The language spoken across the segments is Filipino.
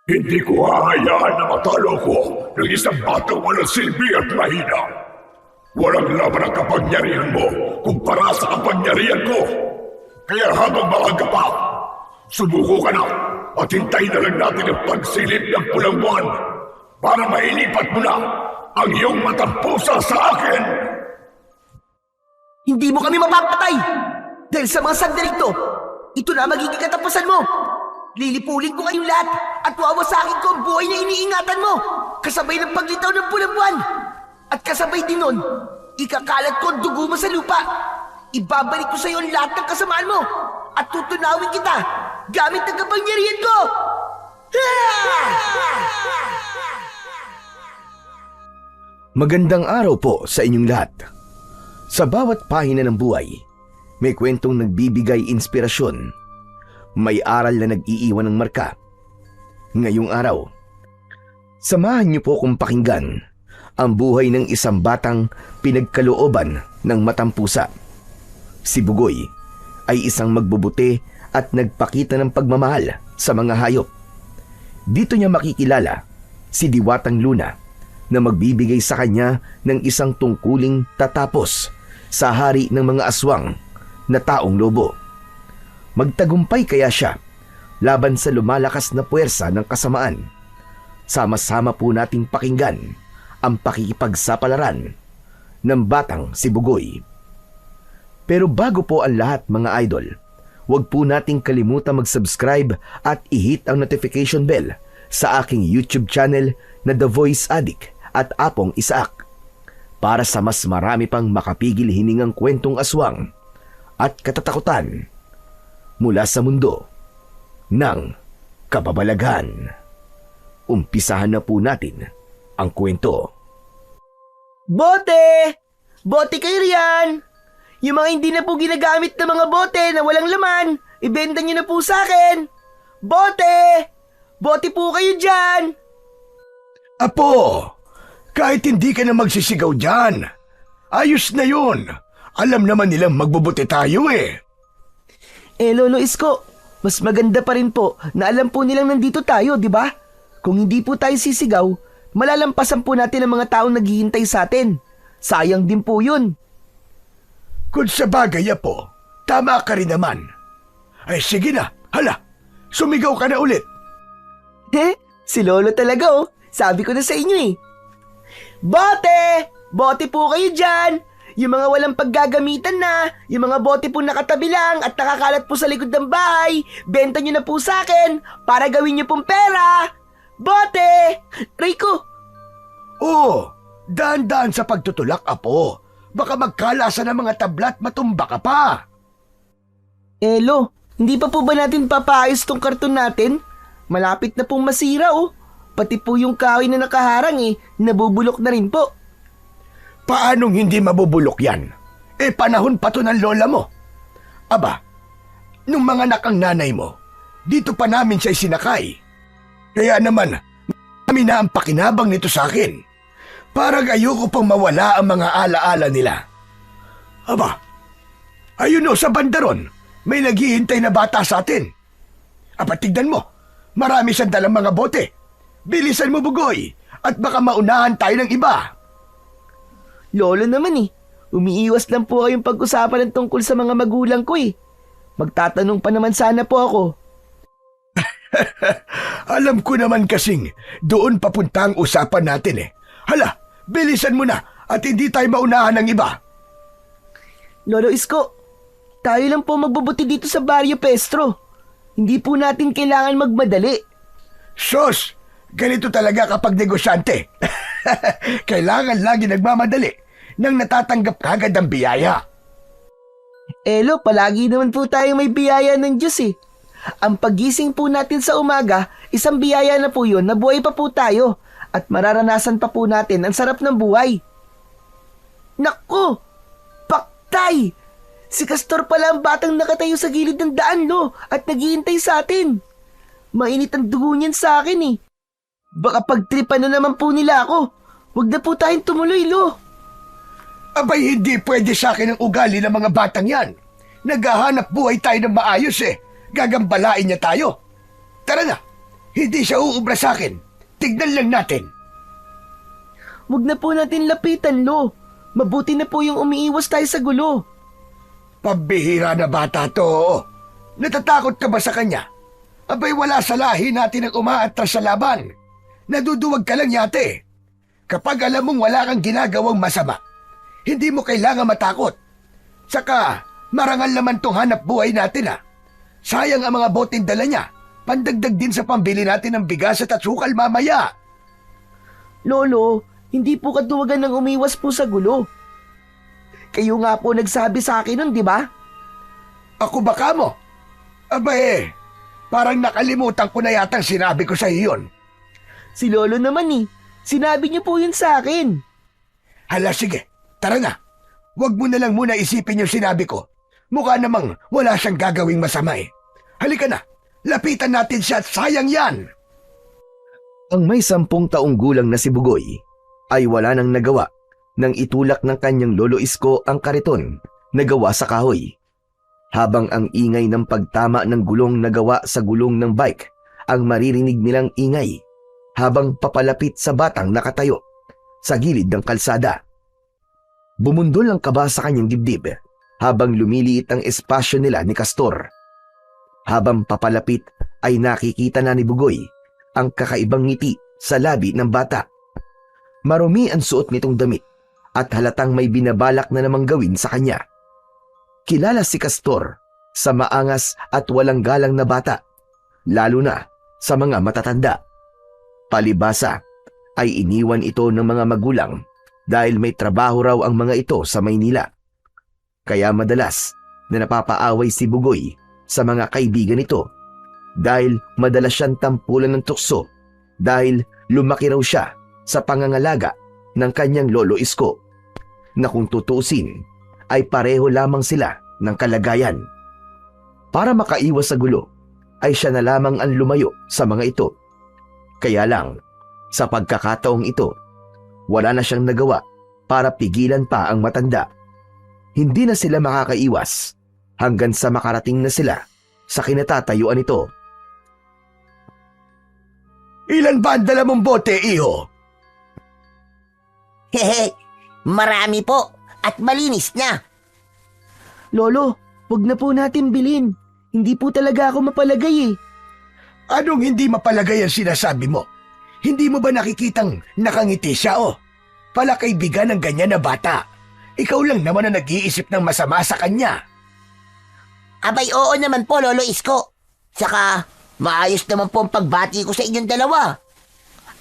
Hindi ko hahayaan na matalo ko ng isang batang walang silbi at mahina. Walang laban ang kapangyarihan mo kumpara sa kapangyarihan ko. Kaya habang maaga pa, sumuko ka na at hintayin na lang natin ang pagsilip ng pulang buwan para mailipat mo na ang iyong matampusa sa akin. Hindi mo kami mapapatay! Dahil sa mga sandaling to, ito na magiging katapusan mo! Lilipulin ko kayong lahat at wawasakin ko ang buhay na iniingatan mo! Kasabay ng paglitaw ng pulang buwan! At kasabay din nun, ikakalat ko ang dugo mo sa lupa! Ibabalik ko sa iyo ang lahat ng kasamaan mo! At tutunawin kita gamit ang kapangyarihan ko! Magandang araw po sa inyong lahat. Sa bawat pahina ng buhay, may kwentong nagbibigay inspirasyon. May aral na nag-iiwan ng marka. Ngayong araw, samahan niyo po kong pakinggan ang buhay ng isang batang pinagkalooban ng matampusa. Si Bugoy ay isang magbubuti at nagpakita ng pagmamahal sa mga hayop. Dito niya makikilala si Diwatang Luna na magbibigay sa kanya ng isang tungkuling tatapos sa hari ng mga aswang na taong lobo. Magtagumpay kaya siya laban sa lumalakas na puwersa ng kasamaan. Sama-sama po nating pakinggan ang pakikipagsapalaran ng batang si Bugoy. Pero bago po ang lahat mga idol, huwag po nating kalimutan mag-subscribe at i-hit ang notification bell sa aking YouTube channel na The Voice Addict at Apong Isaak para sa mas marami pang makapigil hiningang kwentong aswang at katatakutan mula sa mundo ng kababalaghan. Umpisahan na po natin ang kwento. Bote! Bote kayo riyan! Yung mga hindi na po ginagamit na mga bote na walang laman, ibenta nyo na po sa akin! Bote! Bote po kayo dyan! Apo, kahit hindi ka na magsisigaw dyan, ayos na yun. Alam naman nilang magbubuti tayo eh. Lolo Isko, mas maganda pa rin po na alam po nilang nandito tayo, di ba? Kung hindi po tayo sisigaw, malalampasan po natin ang mga taong naghihintay sa atin. Sayang din po yun. Kung sa bagay, Apo, tama ka rin naman. Ay sige na, hala, sumigaw ka na ulit. Si Lolo talaga oh. Sabi ko na sa inyo eh. Bote! Bote po kayo dyan! Yung mga walang paggagamitan na, yung mga bote po nakatabi lang at nakakalat po sa likod ng bahay, benta nyo na po sa akin para gawin nyo pong pera! Bote! Rico! Oo, daan-daan sa pagtutulak, Apo. Baka magkalasa ng mga tablat matumba ka pa. Lo, hindi pa po ba natin papaayos tong karton natin? Malapit na pong masira oh. Pati po yung kahoy na nakaharang nabubulok na rin po. Paanong hindi mabubulok yan? Panahon pa to ng lola mo. Aba, nung mga nakang nanay mo, dito pa namin siya sinakay. Kaya naman, kami na ang pakinabang nito sa akin. Parang ayoko pang mawala ang mga alaala nila. Aba, ayun o sa bandaron, may naghihintay na bata sa atin. Aba, tignan mo, marami siyang dalang mga bote. Bilisan mo, Bugoy, at baka maunahan tayo ng iba. Lolo naman umiiwas lang po kayong pag-usapan ng tungkol sa mga magulang ko Magtatanong pa naman sana po ako. Alam ko naman kasing doon papunta ang usapan natin Hala, bilisan mo na at hindi tayo maunahan ng iba. Lolo Isko, tayo lang po magbubuti dito sa Barrio Pestro. Hindi po natin kailangan magmadali. Sos, ganito talaga kapag negosyante. Kailangan lagi nagmamadali nang natatanggap kagad ang biyaya. Lo, palagi naman po tayo may biyaya ng Diyos Ang pagising po natin sa umaga, isang biyaya na po yun na buhay pa po tayo at mararanasan pa po natin ang sarap ng buhay. Naku! Paktay! Si Castor pala ang batang nakatayo sa gilid ng daan, Lo, at naghihintay sa atin. Mainit ang dugo niyan sa akin Baka pagtripan na naman po nila ako. Huwag na po tayong tumuloy, Lo. Abay, hindi pwede sa akin ang ugali ng mga batang yan. Naghahanap buhay tayo ng maayos Gagambalain niya tayo. Tara na, Hindi siya uubra sa akin. Tignan lang natin. Huwag na po natin lapitan, Lo. Mabuti na po yung umiiwas tayo sa gulo. Pambihira na bata to. Natatakot ka ba sa kanya? Abay wala sa lahi natin ang umaatras sa laban. Naduduwag ka lang yate. Kapag alam mong wala kang ginagawang masama, hindi mo kailangan matakot. Saka, marangal naman tong hanap buhay natin Sayang ang mga boteng dala niya. Pandagdag din sa pambili natin ng bigas at sukal mamaya. Lolo, hindi po kaduwagan ng umiwas po sa gulo. Kayo nga po nagsabi sa akin nun, di ba? Ako baka mo? Abay, parang nakalimutan ko na yatang sinabi ko sa iyo yun. Si Lolo naman sinabi niyo po yun sa akin. Hala sige, tara na. Huwag mo na lang muna isipin yung sinabi ko. Mukha namang wala siyang gagawing masama Halika na, lapitan natin siya at sayang yan. Ang may 10 taong gulang na si Bugoy ay wala nang nagawa nang itulak ng kanyang lolo Isko ang kariton na gawa sa kahoy. Habang ang ingay ng pagtama ng gulong na gawa sa gulong ng bike ang maririnig nilang ingay habang papalapit sa batang nakatayo sa gilid ng kalsada. Bumundol ang kaba sa kanyang dibdib habang lumiliit ang espasyo nila ni Castor. Habang papalapit ay nakikita na ni Bugoy ang kakaibang ngiti sa labi ng bata. Marumi ang suot nitong damit at halatang may binabalak na namang gawin sa kanya. Kilala si Castor sa maangas at walang galang na bata, lalo na sa mga matatanda. Palibasa ay iniwan ito ng mga magulang dahil may trabaho raw ang mga ito sa Maynila. Kaya madalas na napapaaway si Bugoy sa mga kaibigan nito dahil madalas siyang tampulan ng tukso dahil lumaki raw siya sa pangangalaga ng kanyang lolo Isko na kung tutuusin ay pareho lamang sila ng kalagayan. Para makaiwas sa gulo ay siya na lamang ang lumayo sa mga ito. Kaya lang, sa pagkakataong ito, wala na siyang nagawa para pigilan pa ang matanda. Hindi na sila makakaiwas hanggang sa makarating na sila sa kinatatayuan nito. Ilan ba ang dala mong bote, iho? Hehe, marami po at malinis na. Lolo, wag na po natin bilhin. Hindi po talaga ako mapalagay Anong hindi mapalagay ang sinasabi mo? Hindi mo ba nakikitang nakangiti siya Palakaibigan ng ganyan na bata. Ikaw lang naman ang nag-iisip ng masama sa kanya. Abay oo naman po, Lolo Isko. Saka, maayos naman po ang pagbati ko sa inyong dalawa.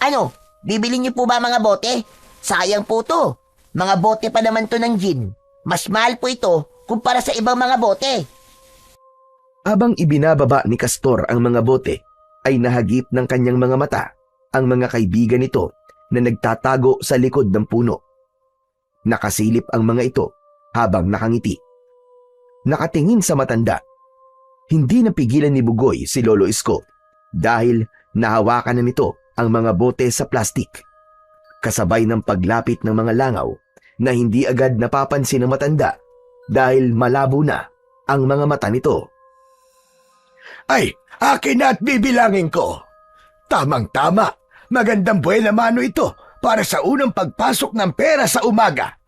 Ano, bibili niyo po ba mga bote? Sayang po to. Mga bote pa naman to ng gin. Mas mahal po ito kumpara sa ibang mga bote. Habang ibinababa ni Castor ang mga bote, ay nahagip ng kanyang mga mata ang mga kaibigan nito na nagtatago sa likod ng puno. Nakasilip ang mga ito habang nakangiti. Nakatingin sa matanda. Hindi napigilan ni Bugoy si Lolo Isko dahil nahawakan na nito ang mga bote sa plastik. Kasabay ng paglapit ng mga langaw na hindi agad napapansin ng matanda dahil malabo na ang mga mata nito. Ay, akin na at bibilangin ko. Tamang-tama. Magandang buwena mano ito para sa unang pagpasok ng pera sa umaga.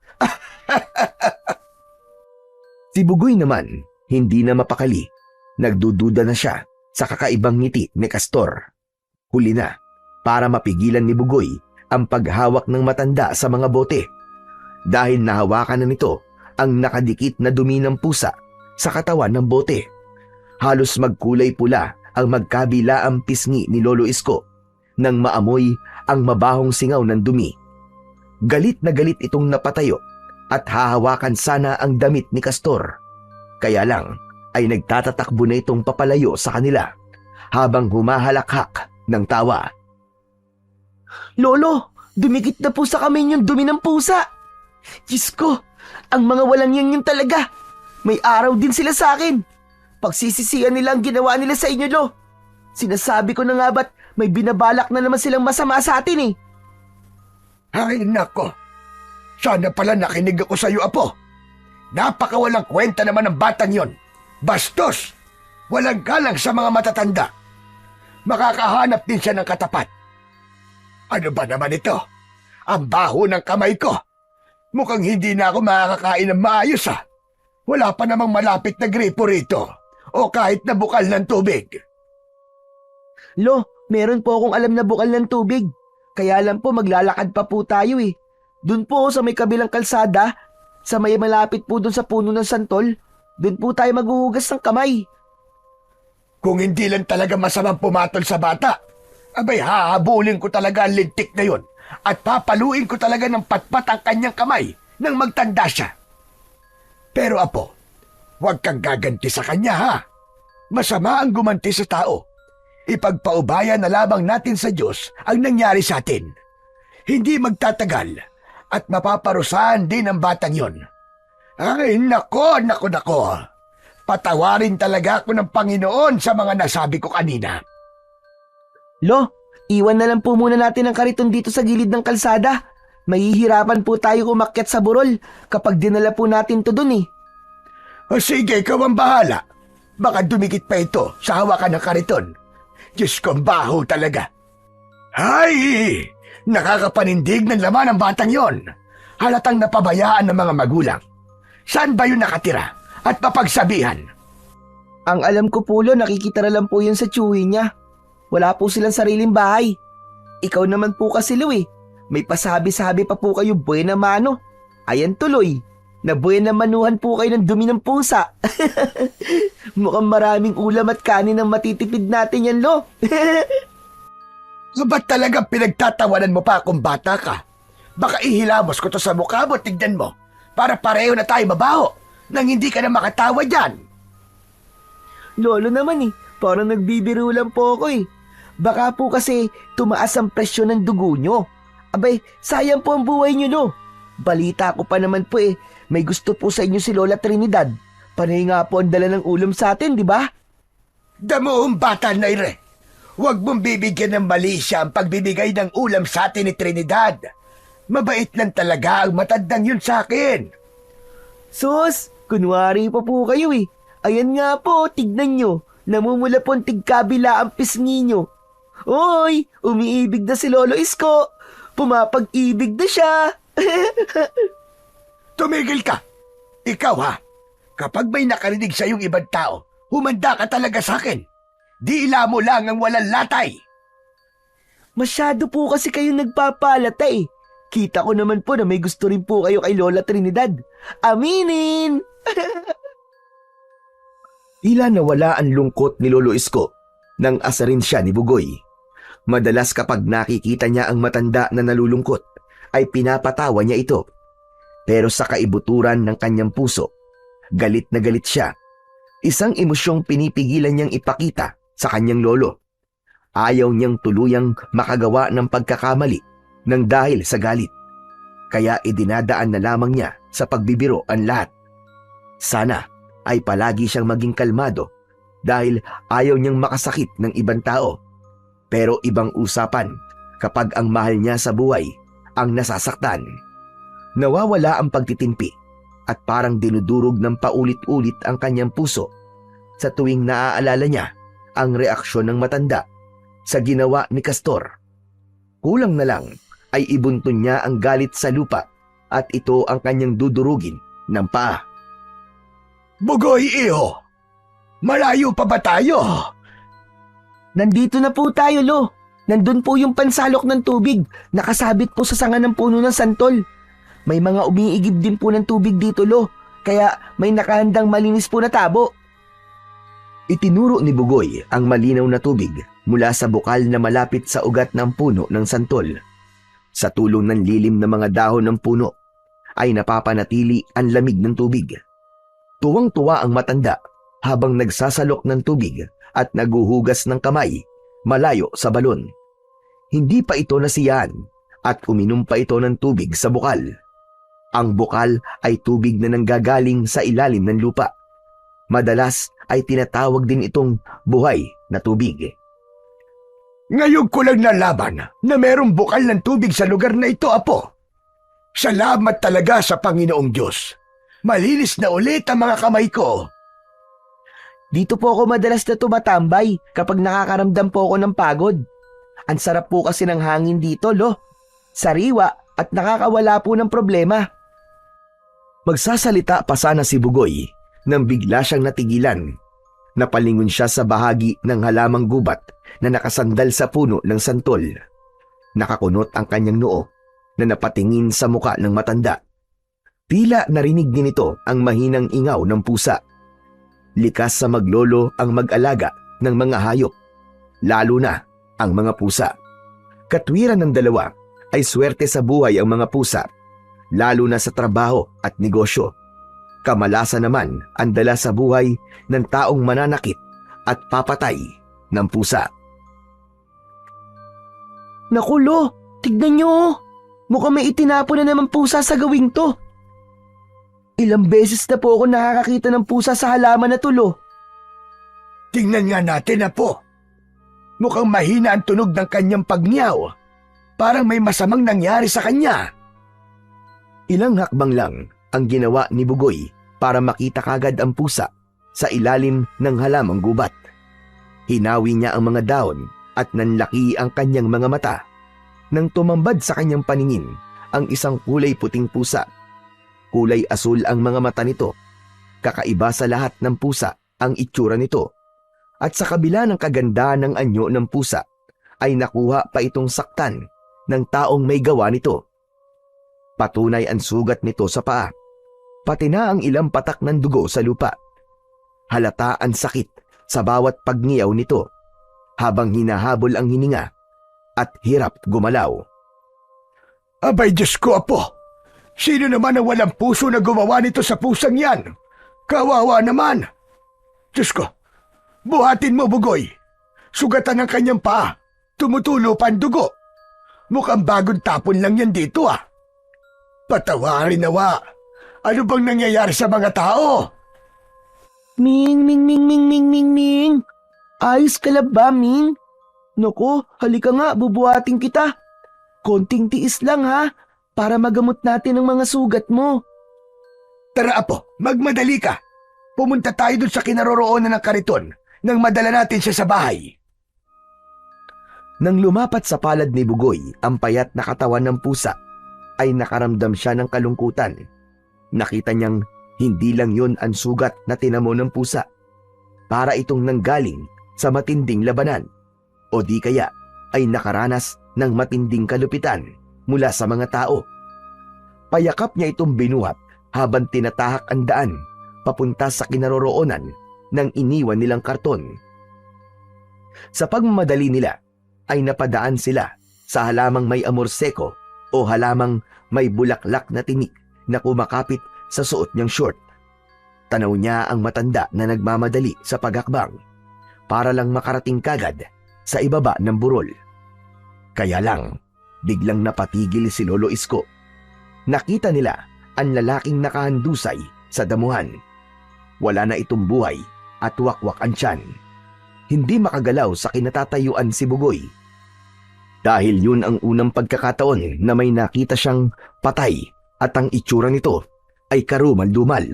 Si Bugoy naman, hindi na mapakali. Nagdududa na siya sa kakaibang ngiti ni Castor. Huli na, para mapigilan ni Bugoy ang paghawak ng matanda sa mga bote. Dahil nahawakan na nito ang nakadikit na dumi ng pusa sa katawan ng bote. Halos magkulay pula ang magkabilaang pisngi ni Lolo Isko nang maamoy ang mabahong singaw ng dumi. Galit na galit itong napatayo at hahawakan sana ang damit ni Castor. Kaya lang ay nagtatatakbo na itong papalayo sa kanila habang humahalakhak ng tawa. Lolo, dumikit na po sa kamay yung dumi ng pusa. Diyos ko, ang mga walang yan talaga. May araw din sila sa akin. Pagsisisihan nila ang ginawa nila sa inyo, Lo. Sinasabi ko na nga ba't may binabalak na naman silang masama sa atin Ay nako, sana pala nakinig ako sa iyo, Apo. Napakawalang kwenta naman ng batang yon. Bastos! Walang galang sa mga matatanda. makakahanap din siya ng katapat. Ano ba naman ito? Ang baho ng kamay ko. Mukhang hindi na ako makakakain ng maayos ah. Wala pa namang malapit na gripo rito o kahit na bukal ng tubig. Lo, meron po akong alam na bukal ng tubig. Kaya lang po maglalakad pa po tayo eh. Doon po sa may kabilang kalsada, sa may malapit po doon sa puno ng santol, doon po tayo maghuhugas ng kamay. Kung hindi lang talaga masamang pumatol sa bata, abay hahabulin ko talaga ang lintik na yon at papaluin ko talaga ng patpat ang kanyang kamay nang magtanda siya. Pero apo, huwag kang gaganti sa kanya ha. Masama ang gumanti sa tao. Ipagpaubaya na lamang natin sa Diyos ang nangyari sa atin. Hindi magtatagal at mapaparusahan din ang batang yon. Ay, nako. Patawarin talaga ako ng Panginoon sa mga nasabi ko kanina. Lo, iwan na lang po muna natin ang kariton dito sa gilid ng kalsada. Mahihirapan po tayo umakyat sa burol kapag dinala po natin to dun eh. O sige, ikaw ang bahala. Baka dumikit pa ito sa hawakan ng kariton. Diyos ko, baho talaga. Ay! Nakakapanindig ng laman ng batang yon. Halatang napabayaan ng mga magulang. Saan ba yun nakatira? At mapagsabihan? Ang alam ko po, Lo, nakikita na lang po yun sa tsuhi niya. Wala po silang sariling bahay. Ikaw naman po kasi, Lo eh. May pasabi-sabi pa po kayo buena mano. Ayan tuloy. Na buena manuhan po kayo ng dumi ng pusa. Mukhang maraming ulam at kanin ang matitipid natin yan, Lo. Ba't talagang pinagtatawanan mo pa kung bata ka? Baka ihilamos ko to sa mukha mo, tignan mo. Para pareho na tayo mabaho nang hindi ka na makatawa dyan. Lolo naman eh, parang nagbibiro lang po ako eh. Baka po kasi tumaas ang presyon ng dugo nyo. Abay, sayang po ang buhay nyo, Lo. Balita ko pa naman po eh, may gusto po sa inyo si Lola Trinidad. Panay nga po ang dala ng ulam sa atin, di ba? Damuhong bata na ire. Huwag mong bibigyan ng mali siya ang pagbibigay ng ulam sa atin ni Trinidad. Mabait lang talaga ang matandang yun sa akin. Sus, kunwari pa po kayo eh. Ayan nga po, tignan nyo. Namumula po ang tigkabila ang pisngi nyo. Hoy, umiibig na si Lolo Isko. Pumapag-ibig na siya. Tumigil ka. Ikaw ha, kapag may nakarinig sa iyong ibang tao, humanda ka talaga sa akin. Diila mo lang ang walang latay. Masyado po kasi kayong nagpapalata eh. Kita ko naman po na may gusto rin po kayo kay Lola Trinidad. Aminin! Tila nawala ang lungkot ni Lolo Isko nang asarin siya ni Bugoy. Madalas kapag nakikita niya ang matanda na nalulungkot, ay pinapatawa niya ito. Pero sa kaibuturan ng kanyang puso, galit na galit siya. Isang emosyong pinipigilan niyang ipakita sa kanyang lolo. Ayaw niyang tuluyang makagawa ng pagkakamali nang dahil sa galit. Kaya idinadaan na lamang niya sa pagbibiro ang lahat. Sana ay palagi siyang maging kalmado dahil ayaw niyang makasakit ng ibang tao. Pero ibang usapan kapag ang mahal niya sa buhay ang nasasaktan. Nawawala ang pagtitimpi at parang dinudurog ng paulit-ulit ang kanyang puso sa tuwing naaalala niya ang reaksyon ng matanda sa ginawa ni Castor. Kulang na lang ay ibuntun niya ang galit sa lupa at ito ang kanyang dudurugin ng paa. Bugoy, iho! Malayo pa ba tayo? Nandito na po tayo, Lo. Nandun po yung pansalok ng tubig. Nakasabit po sa sanga ng puno ng santol. May mga umiigib din po ng tubig dito, Lo. Kaya may nakahandang malinis po na tabo. Itinuro ni Bugoy ang malinaw na tubig mula sa bukal na malapit sa ugat ng puno ng santol. Sa tulong ng lilim na mga dahon ng puno, ay napapanatili ang lamig ng tubig. Tuwang-tuwa ang matanda habang nagsasalok ng tubig at naguhugas ng kamay malayo sa balon. Hindi pa ito nasiyahan at uminom pa ito ng tubig sa bukal. Ang bukal ay tubig na nanggagaling sa ilalim ng lupa. Madalas ay tinatawag din itong buhay na tubig. Ngayon ko lang nalaman na merong bukal ng tubig sa lugar na ito, Apo. Salamat talaga sa Panginoong Diyos. Malinis na ulit ang mga kamay ko. Dito po ako madalas na tumatambay kapag nakakaramdam po ako ng pagod. Ang sarap po kasi ng hangin dito, Lo. Sariwa at nakakawala po ng problema. Magsasalita pa sana si Bugoy nang bigla siyang natigilan. Napalingon siya sa bahagi ng halamang gubat na nakasandal sa puno ng santol. Nakakunot ang kanyang noo na napatingin sa muka ng matanda. Tila narinig din ito ang mahinang ingaw ng pusa. Likas sa maglolo ang mag-alaga ng mga hayop, lalo na ang mga pusa. Katwiran ng dalawa ay swerte sa buhay ang mga pusa, lalo na sa trabaho at negosyo. Kamalasan naman ang dala sa buhay ng taong mananakit at papatay ng pusa. Naku, Lo, tignan nyo. Mukhang may itinapon na naman pusa sa gawing to. Ilang beses na po ako nakakakita ng pusa sa halaman na to, Lo. Tingnan nga natin, Apo. Mukhang mahina ang tunog ng kanyang pagnyaw. Parang may masamang nangyari sa kanya. Ilang hakbang lang ang ginawa ni Bugoy para makita kagad ang pusa sa ilalim ng halamang gubat. Hinawi niya ang mga daon at nanlaki ang kanyang mga mata. Nang tumambad sa kanyang paningin ang isang kulay puting pusa. Kulay asul ang mga mata nito. Kakaiba sa lahat ng pusa ang itsura nito. At sa kabila ng kagandahan ng anyo ng pusa, ay nakuha pa itong saktan ng taong may gawa nito. Patunay ang sugat nito sa paa, pati na ang ilang patak ng dugo sa lupa. Halata ang sakit sa bawat pagngiyaw nito, habang hinahabol ang hininga at hirap gumalaw. Abay, Diyos ko, Apo. Sino naman ang walang puso na gumawa nito sa pusang yan? Kawawa naman. Diyos ko, buhatin mo, Bugoy. Sugatan ang kanyang paa. Tumutulo pa ang dugo. Mukhang bagong tapon lang yan dito, ah. Patawarin nawa. Ano bang nangyayari sa mga tao? Ming, Ming, Ming, Ming, Ming, Ming, Ming. Ayos ka lang ba, Ming? Naku, halika nga, bubuhatin kita. Konting tiis lang, ha? Para magamot natin ang mga sugat mo. Tara, Apo, magmadali ka. Pumunta tayo dun sa kinaroroonan ng kariton nang madala natin siya sa bahay. Nang lumapat sa palad ni Bugoy ang payat na katawan ng pusa, ay nakaramdam siya ng kalungkutan. Nakita niyang hindi lang yun ang sugat na tinamo ng pusa. Para itong nanggaling sa matinding labanan. O di kaya ay nakaranas ng matinding kalupitan mula sa mga tao. Payakap niya itong binuhat habang tinatahak ang daan papunta sa kinaroroonan ng iniwan nilang karton. Sa pagmamadali nila ay napadaan sila sa halamang may amor seko o halamang may bulaklak na tinik na kumakapit sa suot niyang short. Tanaw niya ang matanda na nagmamadali sa paghakbang para lang makarating kagad sa ibaba ng burol. Kaya lang, biglang napatigil si Lolo Isko. Nakita nila ang lalaking nakahandusay sa damuhan. Wala na itong buhay at wakwak ang tiyan. Hindi makagalaw sa kinatatayuan si Bugoy. Dahil yun ang unang pagkakataon na may nakita siyang patay at ang itsura nito ay karumal-dumal.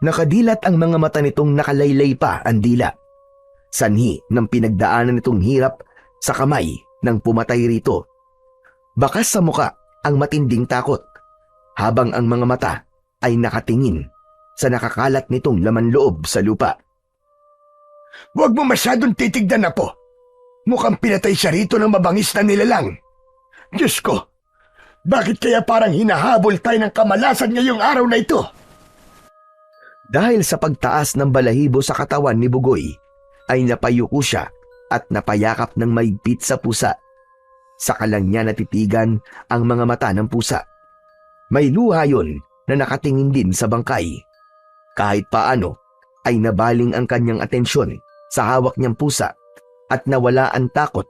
Nakadilat ang mga mata nitong nakalaylay pa ang dila. Sanhi ng pinagdaanan nitong hirap sa kamay ng pumatay rito. Bakas sa muka ang matinding takot, habang ang mga mata ay nakatingin sa nakakalat nitong laman loob sa lupa. Huwag mo masyadong titignan, Apo. Mukhang pinatay siya rito ng mabangis na nilalang. Diyos ko, bakit kaya parang hinahabol tayo ng kamalasan ngayong araw na ito? Dahil sa pagtaas ng balahibo sa katawan ni Bugoy, ay napayuko siya at napayakap ng maigpit sa pusa. Saka lang niya natitigan ang mga mata ng pusa. May luha yun na nakatingin din sa bangkay. Kahit paano ay nabaling ang kanyang atensyon sa hawak niyang pusa at nawala ang takot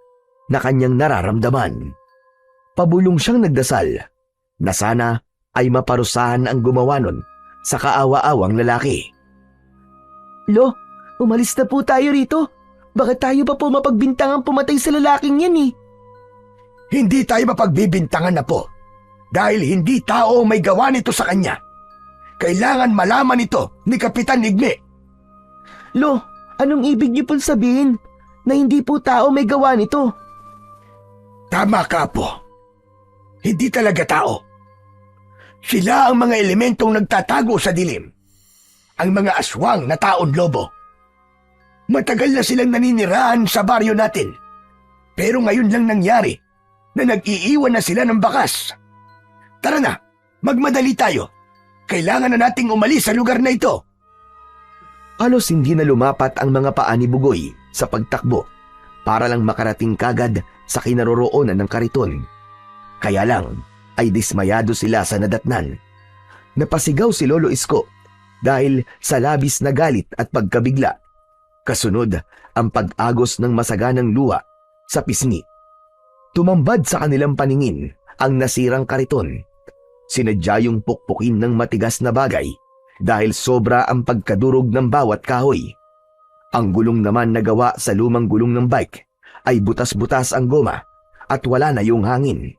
na kanyang nararamdaman. Pabulong siyang nagdasal na sana ay maparusahan ang gumawa nun sa kaawa-awang lalaki. Lo, umalis na po tayo rito. Bakit tayo pa po mapagbintangang pumatay sa lalaking yan eh? Hindi tayo mapagbibintangan, Apo. Dahil hindi tao may gawa nito sa kanya. Kailangan malaman ito ni Kapitan Igme. Lo, anong ibig niyo pong sabihin na hindi po tao may gawa nito? Tama ka, Apo. Hindi talaga tao. Sila ang mga elementong nagtatago sa dilim. Ang mga aswang na taon lobo. Matagal na silang naninirahan sa baryo natin. Pero ngayon lang nangyari na nag-iiwan na sila ng bakas. Tara na, magmadali tayo. Kailangan na nating umalis sa lugar na ito. Halos hindi na lumapat ang mga paa ni Bugoy sa pagtakbo para lang makarating kagad sa kinaroroonan ng kariton. Kaya lang ay dismayado sila sa nadatnan. Napasigaw si Lolo Isko dahil sa labis na galit at pagkabigla. Kasunod ang pag-agos ng masaganang luha sa pisngi. Tumambad sa kanilang paningin ang nasirang kariton. Sinadya yung pukpukin ng matigas na bagay dahil sobra ang pagkadurog ng bawat kahoy. Ang gulong naman na gawa sa lumang gulong ng bike ay butas-butas ang goma at wala na yung hangin.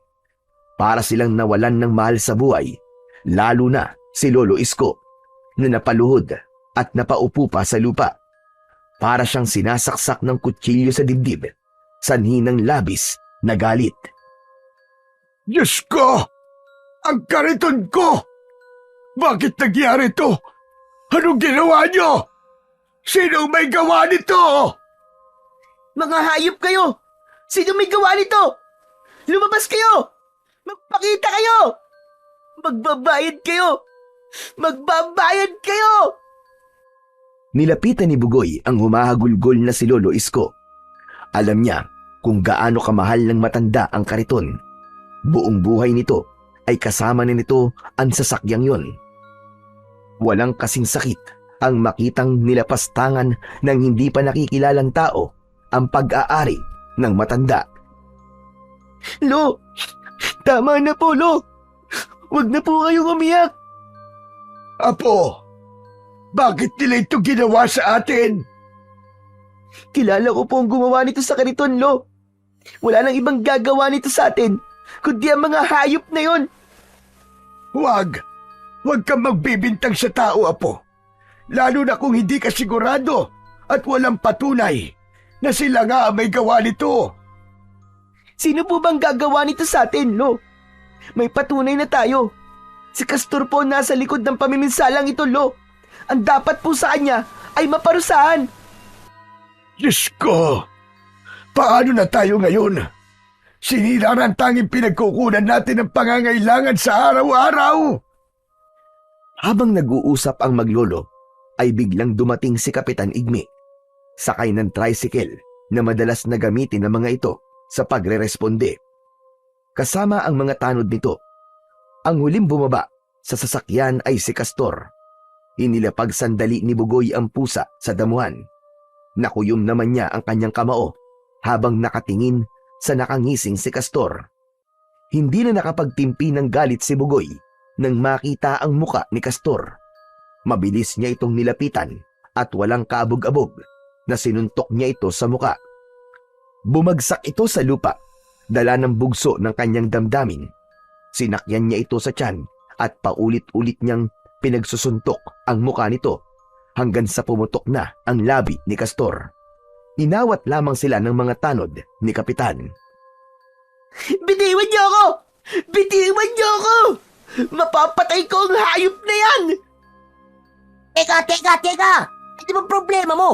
Para silang nawalan ng mahal sa buhay, lalo na si Lolo Isko na napaluhod at napaupo pa sa lupa. Para siyang sinasaksak ng kutsilyo sa dibdib, sanhi ng labis na galit. Diyos ko! Ang kariton ko! Bakit nangyari to? Anong ginawa niyo? Sino may gawa nito? Mga hayop kayo! Sino may gawa nito? Lumabas kayo! Magpakita kayo! Magbabayad kayo! Magbabayad kayo! Nilapitan ni Bugoy ang humahagulgol na si Lolo Isko. Alam niya kung gaano kamahal ng matanda ang kariton. Buong buhay nito ay kasama na nito ang sasakyang yon. Walang kasing sakit ang makitang nilapastangan ng hindi pa nakikilalang tao ang pag-aari ng matanda. Lo! Tama na po, Lo! Huwag na po kayong umiyak! Apo, bakit nila ito ginawa sa atin? Kilala ko po ang gumawa nito sa kariton, Lo. Wala nang ibang gagawa nito sa atin, kundi ang mga hayop na yon. Huwag kang magbibintang sa tao, Apo. Lalo na kung hindi ka sigurado at walang patunay na sila nga ang may gawa nito. Sino po bang gagawa nito sa atin, Lo? May patunay na tayo. Si Castor po nasa likod ng pamiminsalang ito, Lo. Ang dapat po sa kanya ay maparusahan. Diyos ko! Paano na tayo ngayon? Sinira na ang tanging pinagkukunan natin ng pangangailangan sa araw-araw. Habang nag-uusap ang maglolo, ay biglang dumating si Kapitan Igme. Sakay ng tricycle na madalas na gamitin ng mga ito sa pagre-responde. Kasama ang mga tanod nito. Ang huling bumaba sa sasakyan ay si Castor. Inilapag sandali ni Bugoy ang pusa sa damuhan. Nakuyom naman niya ang kanyang kamao habang nakatingin sa nakangising si Castor. Hindi na nakapagtimpi ng galit si Bugoy nang makita ang muka ni Castor. Mabilis niya itong nilapitan at walang kaabog-abog na sinuntok niya ito sa muka. Bumagsak ito sa lupa, dala ng bugso ng kanyang damdamin. Sinakyan niya ito sa tiyan at paulit-ulit niyang pinagsusuntok ang muka nito hanggang sa pumutok na ang labi ni Castor. Inawat lamang sila ng mga tanod ni Kapitan. Bitiwan niyo ako! Bitiwan niyo ako! Mapapatay ko ang hayop na yan! Teka! Ano ba problema mo?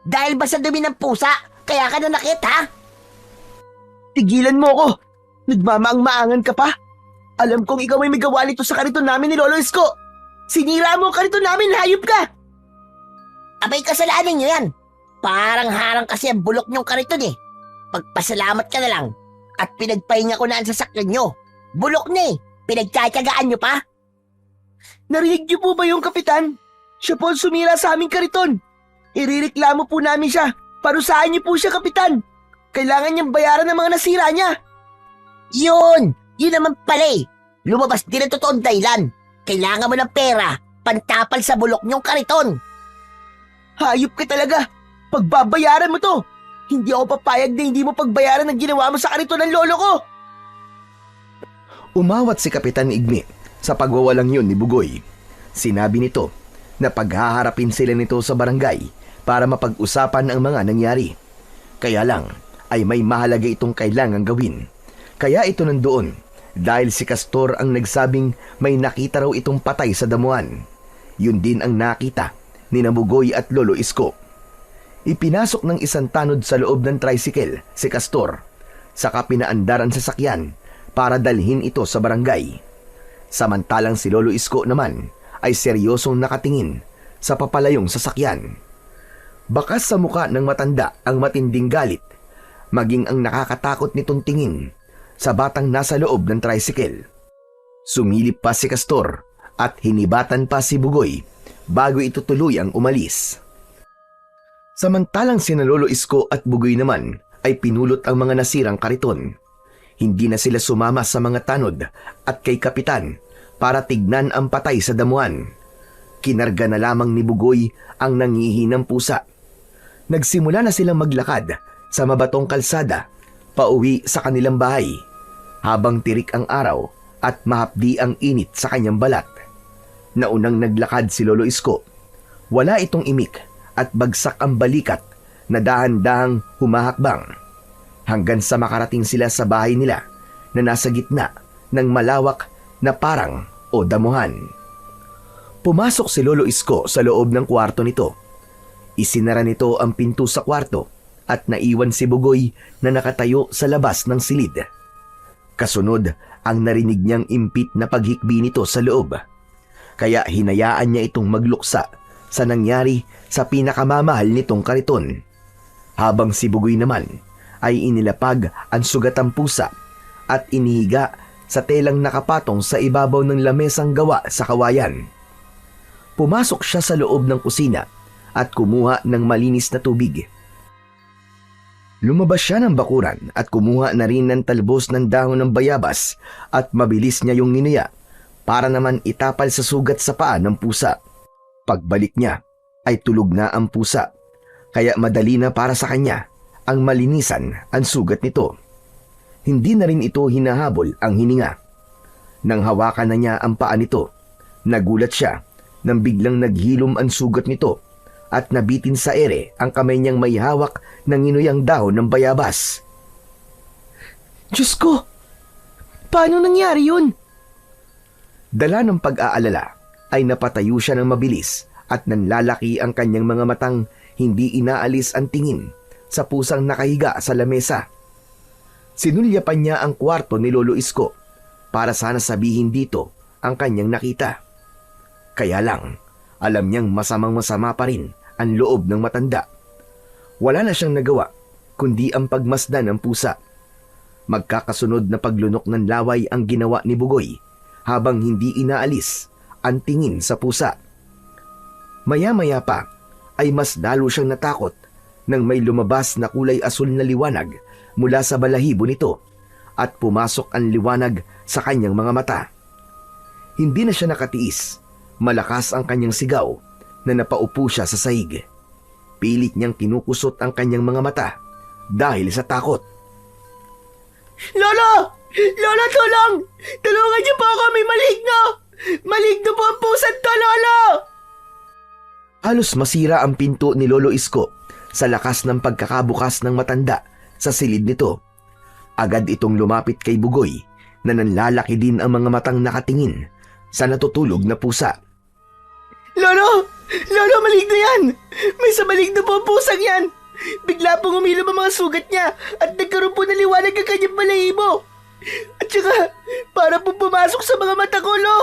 Dahil ba sa dumi ng pusa, kaya ka nanakit, ha? Tigilan mo ako! Nagmamaang-maangan ka pa? Alam kong ikaw ay may gawa nito sa kariton namin ni Lolo Isko! Sinira mo ang kariton namin, hayop ka! Abay, kasalanan niyo yan. Parang harang kasi ang bulok niyong kariton eh. Pagpasalamat ka na lang at pinagpahinga ko na ang sasakyan niyo. Bulok na eh. Pinagtsatsagaan niyo pa? Narinig niyo po ba yung kapitan? Siya po ang sumira sa aming kariton. Irireklamo po namin siya. Parusahan niyo po siya, kapitan. Kailangan niyang bayaran ng mga nasira niya. Yun naman pala eh. Lumabas din ang totoong dahilan. Kailangan mo ng pera, pantapal sa bulok niyong kariton. Hayop ka talaga. Pagbabayaran mo to. Hindi ako papayag na hindi mo pagbayaran ang ginawa mo sa kariton ng lolo ko. Umawat si Kapitan Igme sa pagwawalang yun ni Bugoy. Sinabi nito na paghaharapin sila nito sa barangay para mapag-usapan ang mga nangyari. Kaya lang ay may mahalaga itong kailangang gawin. Kaya ito nandoon dahil si Castor ang nagsabing may nakita raw itong patay sa damuhan. Yun din ang nakita ni Nabugoy at Lolo Isko. Ipinasok ng isang tanod sa loob ng tricycle si Castor, saka pinaandaran sa sakyan para dalhin ito sa barangay. Samantalang si Lolo Isko naman ay seryosong nakatingin sa papalayong sasakyan. Bakas sa muka ng matanda ang matinding galit, maging ang nakakatakot nitong tingin sa batang nasa loob ng tricycle. Sumilip pa si Castor at hinibatan pa si Bugoy bago ito tuluyang umalis. Samantalang sina Lolo Isko at Bugoy naman ay pinulot ang mga nasirang kariton. Hindi na sila sumama sa mga tanod at kay Kapitan para tignan ang patay sa damuhan. Kinarga na lamang ni Bugoy ang nangihinang pusa. Nagsimula na silang maglakad sa mabatong kalsada pauwi sa kanilang bahay habang tirik ang araw at mahapdi ang init sa kanyang balat. Naunang naglakad si Lolo Isko. Wala itong imik at bagsak ang balikat na dahan-dahang humahakbang hanggang sa makarating sila sa bahay nila na nasa gitna ng malawak na parang o damuhan. Pumasok si Lolo Isko sa loob ng kwarto nito. Isinara nito ang pinto sa kwarto at naiwan si Bugoy na nakatayo sa labas ng silid. Kasunod ang narinig niyang impit na paghikbi nito sa loob. Kaya hinayaan niya itong magluksa sa nangyari sa pinakamamahal nitong kariton. Habang si Bugoy naman ay inilapag ang sugatang pusa at inihiga sa telang nakapatong sa ibabaw ng lamesang gawa sa kawayan. Pumasok siya sa loob ng kusina at kumuha ng malinis na tubig. Lumabas siya ng bakuran at kumuha na rin ng talbos ng dahon ng bayabas at mabilis niya yung ninuya para naman itapal sa sugat sa paa ng pusa. Pagbalik niya ay tulog na ang pusa, kaya madali na para sa kanya ang malinisan ang sugat nito. Hindi na rin ito hinahabol ang hininga. Nang hawakan na niya ang paa nito, nagulat siya nang biglang naghilom ang sugat nito at nabitin sa ere ang kamay niyang may hawak ng inuyang dahon ng bayabas. Diyos ko! Paano nangyari yun? Dala ng pag-aalala ay napatayo siya ng mabilis at nanlalaki ang kanyang mga matang hindi inaalis ang tingin sa pusang nakahiga sa lamesa. Sinulyapan niya ang kwarto ni Lolo Isko para sana sabihin dito ang kanyang nakita. Kaya lang, alam niyang masamang-masama pa rin ang loob ng matanda. Wala na siyang nagawa kundi ang pagmasdan ng pusa. Magkakasunod na paglunok ng laway ang ginawa ni Bugoy habang hindi inaalis ang tingin sa pusa. Maya-maya pa ay mas lalo siyang natakot nang may lumabas na kulay asul na liwanag mula sa balahibo nito at pumasok ang liwanag sa kanyang mga mata. Hindi na siya nakatiis. Malakas ang kanyang sigaw na napaupo siya sa sahig. Pilit niyang kinukusot ang kanyang mga mata dahil sa takot. Lolo! Lolo, tulong! Tulungan niyo po ako, may maligno! Maligno po ang pusan to, Lolo! Halos masira ang pinto ni Lolo Isko sa lakas ng pagkakabukas ng matanda sa silid nito. Agad itong lumapit kay Bugoy na nanlalaki din ang mga matang nakatingin sa natutulog na pusa. Lolo! Lolo, maligno yan! May sa maligno po ang pusang yan! Bigla pong umilom ang mga sugat niya at nagkaroon po ng liwanag ang kanyang balahibo. At saka, para po pumasok sa mga mata ko, Lo!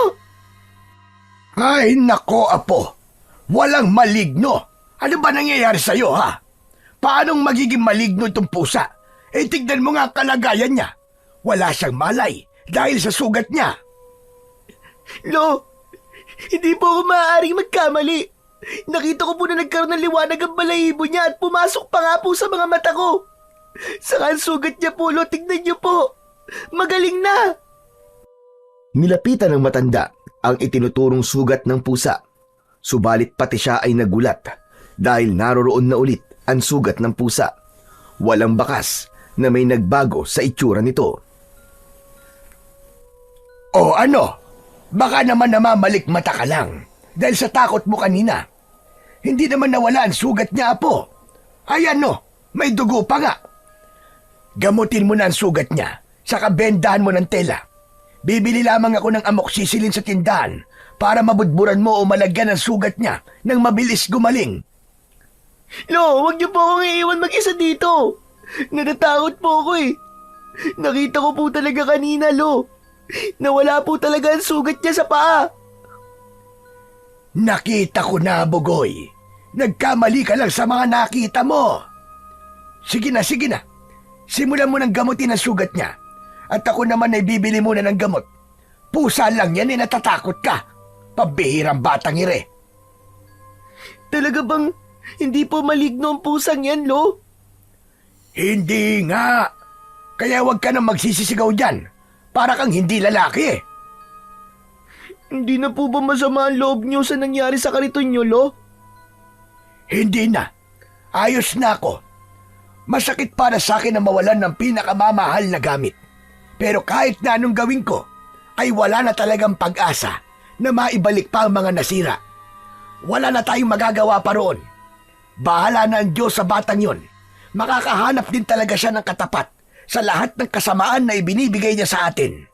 Ay, nako, Apo. Walang maligno. Ano ba nangyayari sa'yo, ha? Paanong magiging maligno itong pusa? Eh, tignan mo nga ang kalagayan niya. Wala siyang malay dahil sa sugat niya. Lo, hindi po ako maaaring magkamali. Nakita ko po na nagkaroon ng liwanag ang balahibo niya at pumasok pa nga po sa mga mata ko. Saka ang sugat niya po, Lo, tignan niyo po. Magaling na! Nilapitan ng matanda ang itinuturong sugat ng pusa. Subalit pati siya ay nagulat dahil naroroon na ulit ang sugat ng pusa. Walang bakas na may nagbago sa itsura nito. O ano? Baka naman namamalikmata ka lang dahil sa takot mo kanina. Hindi naman nawala ang sugat niya, Apo. Ayan no, may dugo pa nga. Gamutin mo na ang sugat niya, saka bendahan mo ng tela. Bibili lamang ako ng amoxicillin sa tindahan para mabudburan mo o malagyan ang sugat niya nang mabilis gumaling. Lo, huwag niyo po akong iiwan mag-isa dito. Natatakot po ako eh. Nakita ko po talaga kanina, Lo. Nawala po talaga ang sugat niya sa paa. Nakita ko na, Bugoy. Nagkamali ka lang sa mga nakita mo. Sige na, sige na. Simulan mo ng gamutin ang sugat niya. At ako naman ay bibili muna ng gamot. Pusa lang yan, natatakot ka. Pabihirang batang ire. Talaga bang hindi po maligno ang pusang yan, Lo? Hindi nga. Kaya huwag ka nang magsisisigaw dyan. Para kang hindi lalaki eh. Hindi na po ba masama ang loob niyo sa nangyari sa kariton niyo, Lo? Hindi na. Ayos na ako. Masakit para sa akin na mawalan ng pinakamamahal na gamit. Pero kahit na anong gawin ko, ay wala na talagang pag-asa na maibalik pa ang mga nasira. Wala na tayong magagawa pa roon. Bahala na ang Diyos sa batang yon. Makakahanap din talaga siya ng katapat sa lahat ng kasamaan na ibinibigay niya sa atin.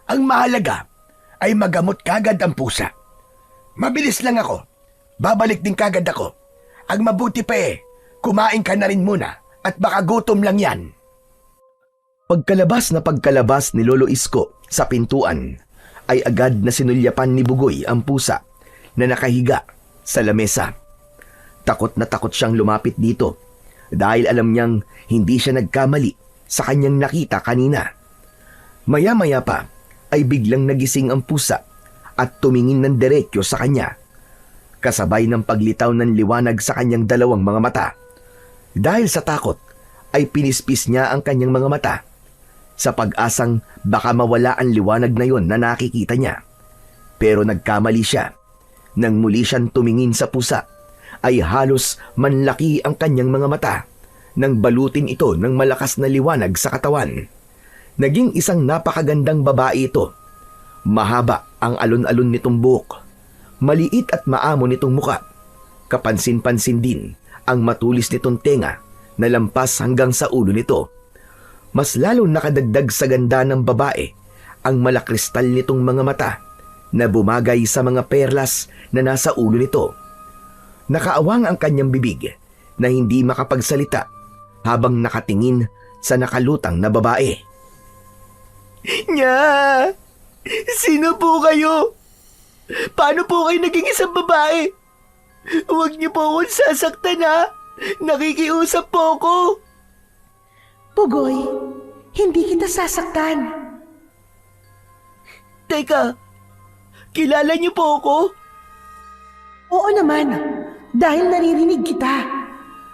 Ang mahalaga ay magamot kagad ang pusa. Mabilis lang ako. Babalik din kagad ako. Ang mabuti pa kumain ka na rin muna at baka gutom lang yan. Pagkalabas ni Lolo Isko sa pintuan, ay agad na sinulyapan ni Bugoy ang pusa na nakahiga sa lamesa. Takot na takot siyang lumapit dito dahil alam niyang hindi siya nagkamali sa kanyang nakita kanina. Maya-maya pa ay biglang nagising ang pusa at tumingin ng diretso sa kanya. Kasabay ng paglitaw ng liwanag sa kanyang dalawang mga mata. Dahil sa takot ay pinispis niya ang kanyang mga mata sa pag-asang baka mawala ang liwanag na yon na nakikita niya. Pero nagkamali siya. Nang muli siyang tumingin sa pusa, ay halos manlaki ang kanyang mga mata nang balutin ito ng malakas na liwanag sa katawan. Naging isang napakagandang babae ito. Mahaba ang alon-alon nitong buhok. Maliit at maamo nitong muka. Kapansin-pansin din ang matulis nitong tenga na lampas hanggang sa ulo nito. Mas lalong nakadagdag sa ganda ng babae ang malakristal nitong mga mata na bumagay sa mga perlas na nasa ulo nito. Nakaawang ang kanyang bibig na hindi makapagsalita habang nakatingin sa nakalutang na babae. Nya! Sino po kayo? Paano po kayo naging isang babae? Huwag niyo po akong sasaktan ha! Nakikiusap po ako! Bugoy, hindi kita sasaktan. Teka, kilala niyo po ako? Oo naman, dahil naririnig kita.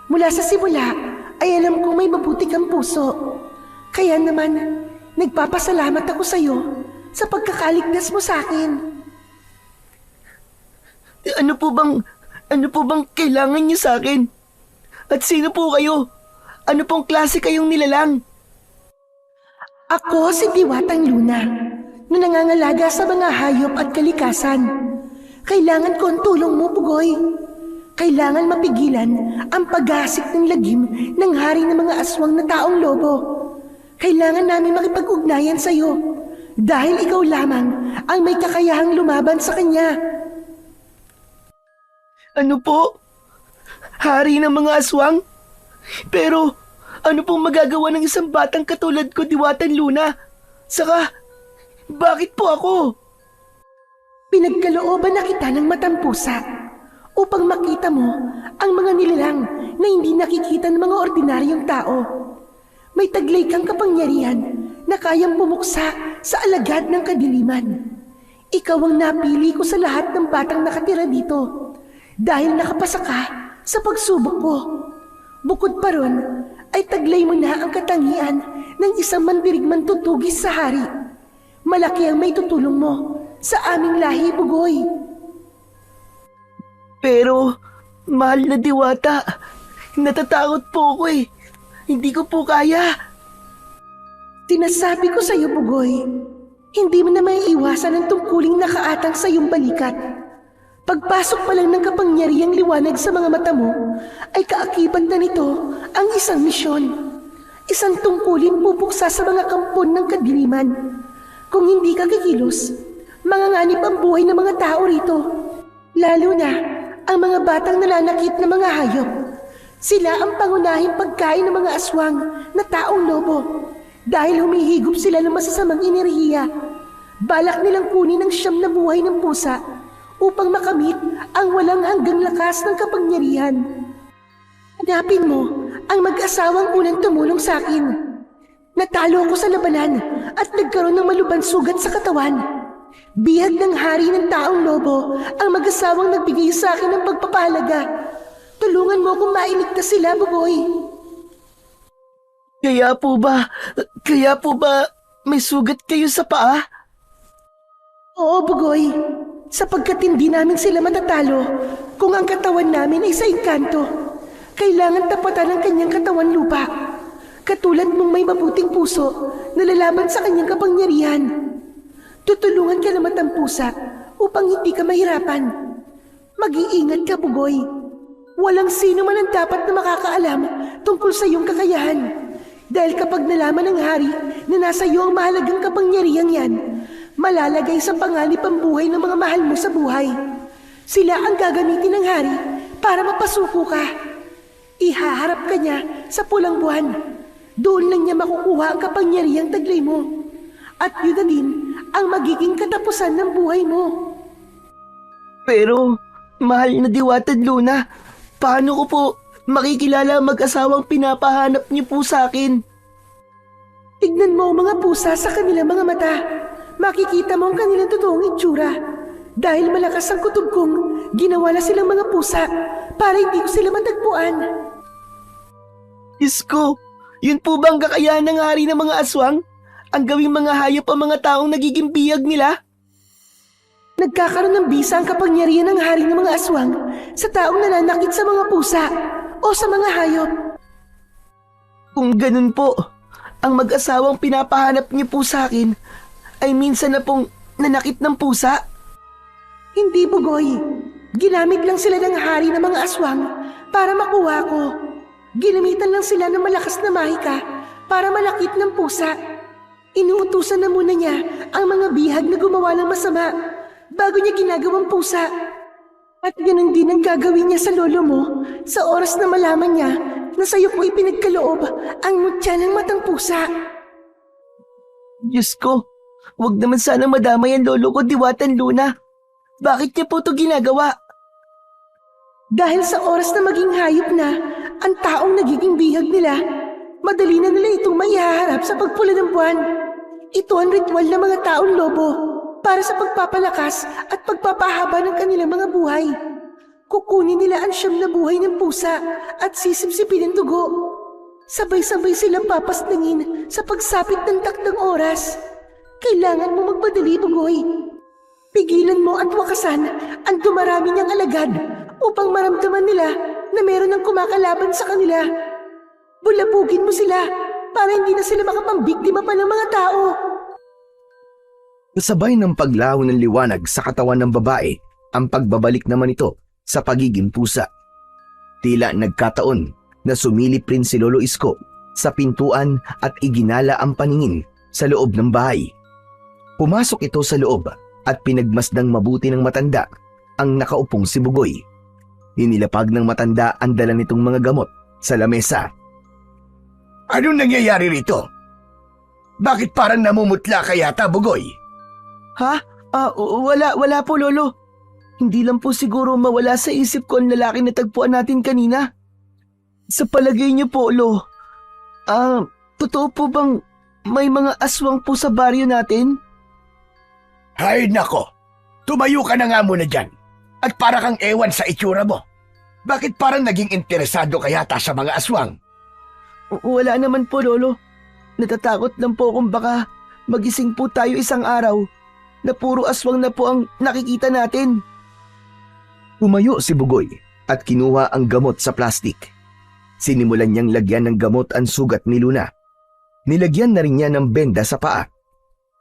Mula sa simula, ay alam kong may mabuti kang puso. Kaya naman, nagpapasalamat ako sa iyo sa pagkakaligtas mo sa akin. Ano po bang kailangan niyo sa akin? At sino po kayo? Ano pong klase kayong nilalang? Ako si Diwatang Luna, na nangangalaga sa mga hayop at kalikasan. Kailangan ko ang tulong mo, Bugoy. Kailangan mapigilan ang pag-asik ng lagim ng hari ng mga aswang na taong lobo. Kailangan namin makipag-ugnayan sa iyo dahil ikaw lamang ang may kakayahang lumaban sa kanya. Ano po? Hari ng mga aswang? Pero ano pong magagawa ng isang batang katulad ko, Diwatang Luna? Saka, bakit po ako? Pinagkalooban na kita ng matampusa upang makita mo ang mga nilalang na hindi nakikita ng mga ordinaryong tao. May taglay kang kapangyarihan na kayang bumuksa sa alagad ng kadiliman. Ikaw ang napili ko sa lahat ng batang nakatira dito dahil nakapasa ka sa pagsubok ko. Bukod pa ron, ay taglay mo na ang katangian ng isang mandirigman tutugis sa hari. Malaki ang may tutulong mo sa aming lahi, Bugoy. Pero, mahal na Diwata, natatakot po ako eh. Hindi ko po kaya. Sinasabi ko sa iyo, Bugoy, hindi mo na maiiwasan ang tungkuling nakaatang sa iyong balikat. Pagpasok pa lang ng kapangyarihang liwanag sa mga mata mo, ay kaakibat na nito ang isang misyon. Isang tungkulin pupuksa sa mga kampon ng kadiliman. Kung hindi ka kikilos, manganganib ang buhay ng mga tao rito. Lalo na ang mga batang nananakit na mga hayop. Sila ang pangunahing pagkain ng mga aswang na taong lobo dahil humihigop sila ng masasamang enerhiya. Balak nilang kunin ang siyam na buhay ng pusa upang makamit ang walang hanggang lakas ng kapangyarihan. Hanapin mo ang mag-asawang unang tumulong sa akin. Natalo ako sa labanan at nagkaroon ng malubhang sugat sa katawan. Bihag ng hari ng taong lobo ang mag-asawang nagbigay sa akin ng pagpapahalaga. Tulungan mo akong mailigtas sila, Bugoy. Kaya po ba may sugat kayo sa paa? Oo, Bugoy. Sapagkat hindi namin sila matatalo kung ang katawan namin ay sa engkanto. Kailangan tapatan ang kanyang katawan lupa. Katulad mong may mabuting puso na lalaban sa kanyang kapangyarihan. Tutulungan ka naman ng pusa upang hindi ka mahirapan. Mag-iingat ka, Bugoy. Walang sino man ang dapat na makakaalam tungkol sa iyong kakayahan. Dahil kapag nalaman ng hari na nasa iyo ang mahalagang kapangyarihan yan, malalagay sa panganib ang buhay ng mga mahal mo sa buhay. Sila ang gagamitin ng hari para mapasuko ka. Ihaharap ka niya sa pulang buwan. Doon lang niya makukuha ang kapangyarihang taglay mo. At yun na din ang magiging katapusan ng buhay mo. Pero, mahal na Diwata Luna, paano ko po makikilala ang mag-asawang pinapahanap niyo po sa akin? Tignan mo ang mga pusa sa kanilang mga mata. Makikita mo ang kanilang totoong itsura. Dahil malakas ang kutob kong ginawa na silang mga pusa para hindi ko sila matagpuan. Diyos ko, yun po ba ang kakayahan ng hari ng mga aswang? Ang gawing mga hayop ang mga taong nagiging biyag nila? Nagkakaroon ng bisa ang kapangyarihan ng hari ng mga aswang sa taong nananakit sa mga pusa o sa mga hayop. Kung ganun po, ang mag-asawang pinapahanap niyo po sa akin ay minsan na pong nanakit ng pusa? Hindi, Bugoy. Ginamit lang sila ng hari ng mga aswang para makuha ko. Ginamitan lang sila ng malakas na mahika para malakit ng pusa. Inuutusan na muna niya ang mga bihag na gumawa ng masama bago niya ginagawang pusa. At ganun din ang gagawin niya sa lolo mo sa oras na malaman niya na sa'yo ko ipinagkaloob ang mutya ng matang pusa. Diyos ko, wag naman sana madamay ang lolo ko, Diwata Luna. Bakit niya po ito ginagawa? Dahil sa oras na maging hayop na ang taong nagiging bihag nila, madali na nila itong maihaharap sa pagpula ng buwan. Ito ang ritual ng mga taong lobo para sa pagpapalakas at pagpapahaba ng kanilang mga buhay. Kukunin nila ang siyam na buhay ng pusa at sisipsipin ang dugo. Sabay-sabay silang papasnangin sa pagsapit ng takdang oras. Kailangan mo magpadali, Bugoy. Pigilan mo at wakasan ang dumarami niyang alagad upang maramdaman nila na meron ng kumakalaban sa kanila. Bulabugin mo sila para hindi na sila makapambiktima pa ng mga tao. Kasabay ng paglaho ng liwanag sa katawan ng babae, ang pagbabalik naman ito sa pagiging pusa. Tila nagkataon na sumilip rin si Lolo Isko sa pintuan at iginala ang paningin sa loob ng bahay. Pumasok ito sa loob at pinagmasdang mabuti ng matanda ang nakaupong si Bugoy. Inilapag ng matanda ang dala nitong mga gamot sa lamesa. Anong nangyayari rito? Bakit parang namumutla ka yata, Bugoy? Ha? Wala po, Lolo. Hindi lang po siguro mawala sa isip ko ang lalaki na tagpuan natin kanina. Sa palagay niyo po, Lo, totoo po bang may mga aswang po sa baryo natin? Hay nako, tumayo ka na nga muna dyan. At para kang ewan sa itsura mo. Bakit parang naging interesado ka yata sa mga aswang? Wala naman po, Lolo. Natatakot lang po kung baka magising po tayo isang araw na puro aswang na po ang nakikita natin. Tumayo si Bugoy at kinuha ang gamot sa plastik. Sinimulan niyang lagyan ng gamot ang sugat ni Luna. Nilagyan na rin niya ng benda sa paa.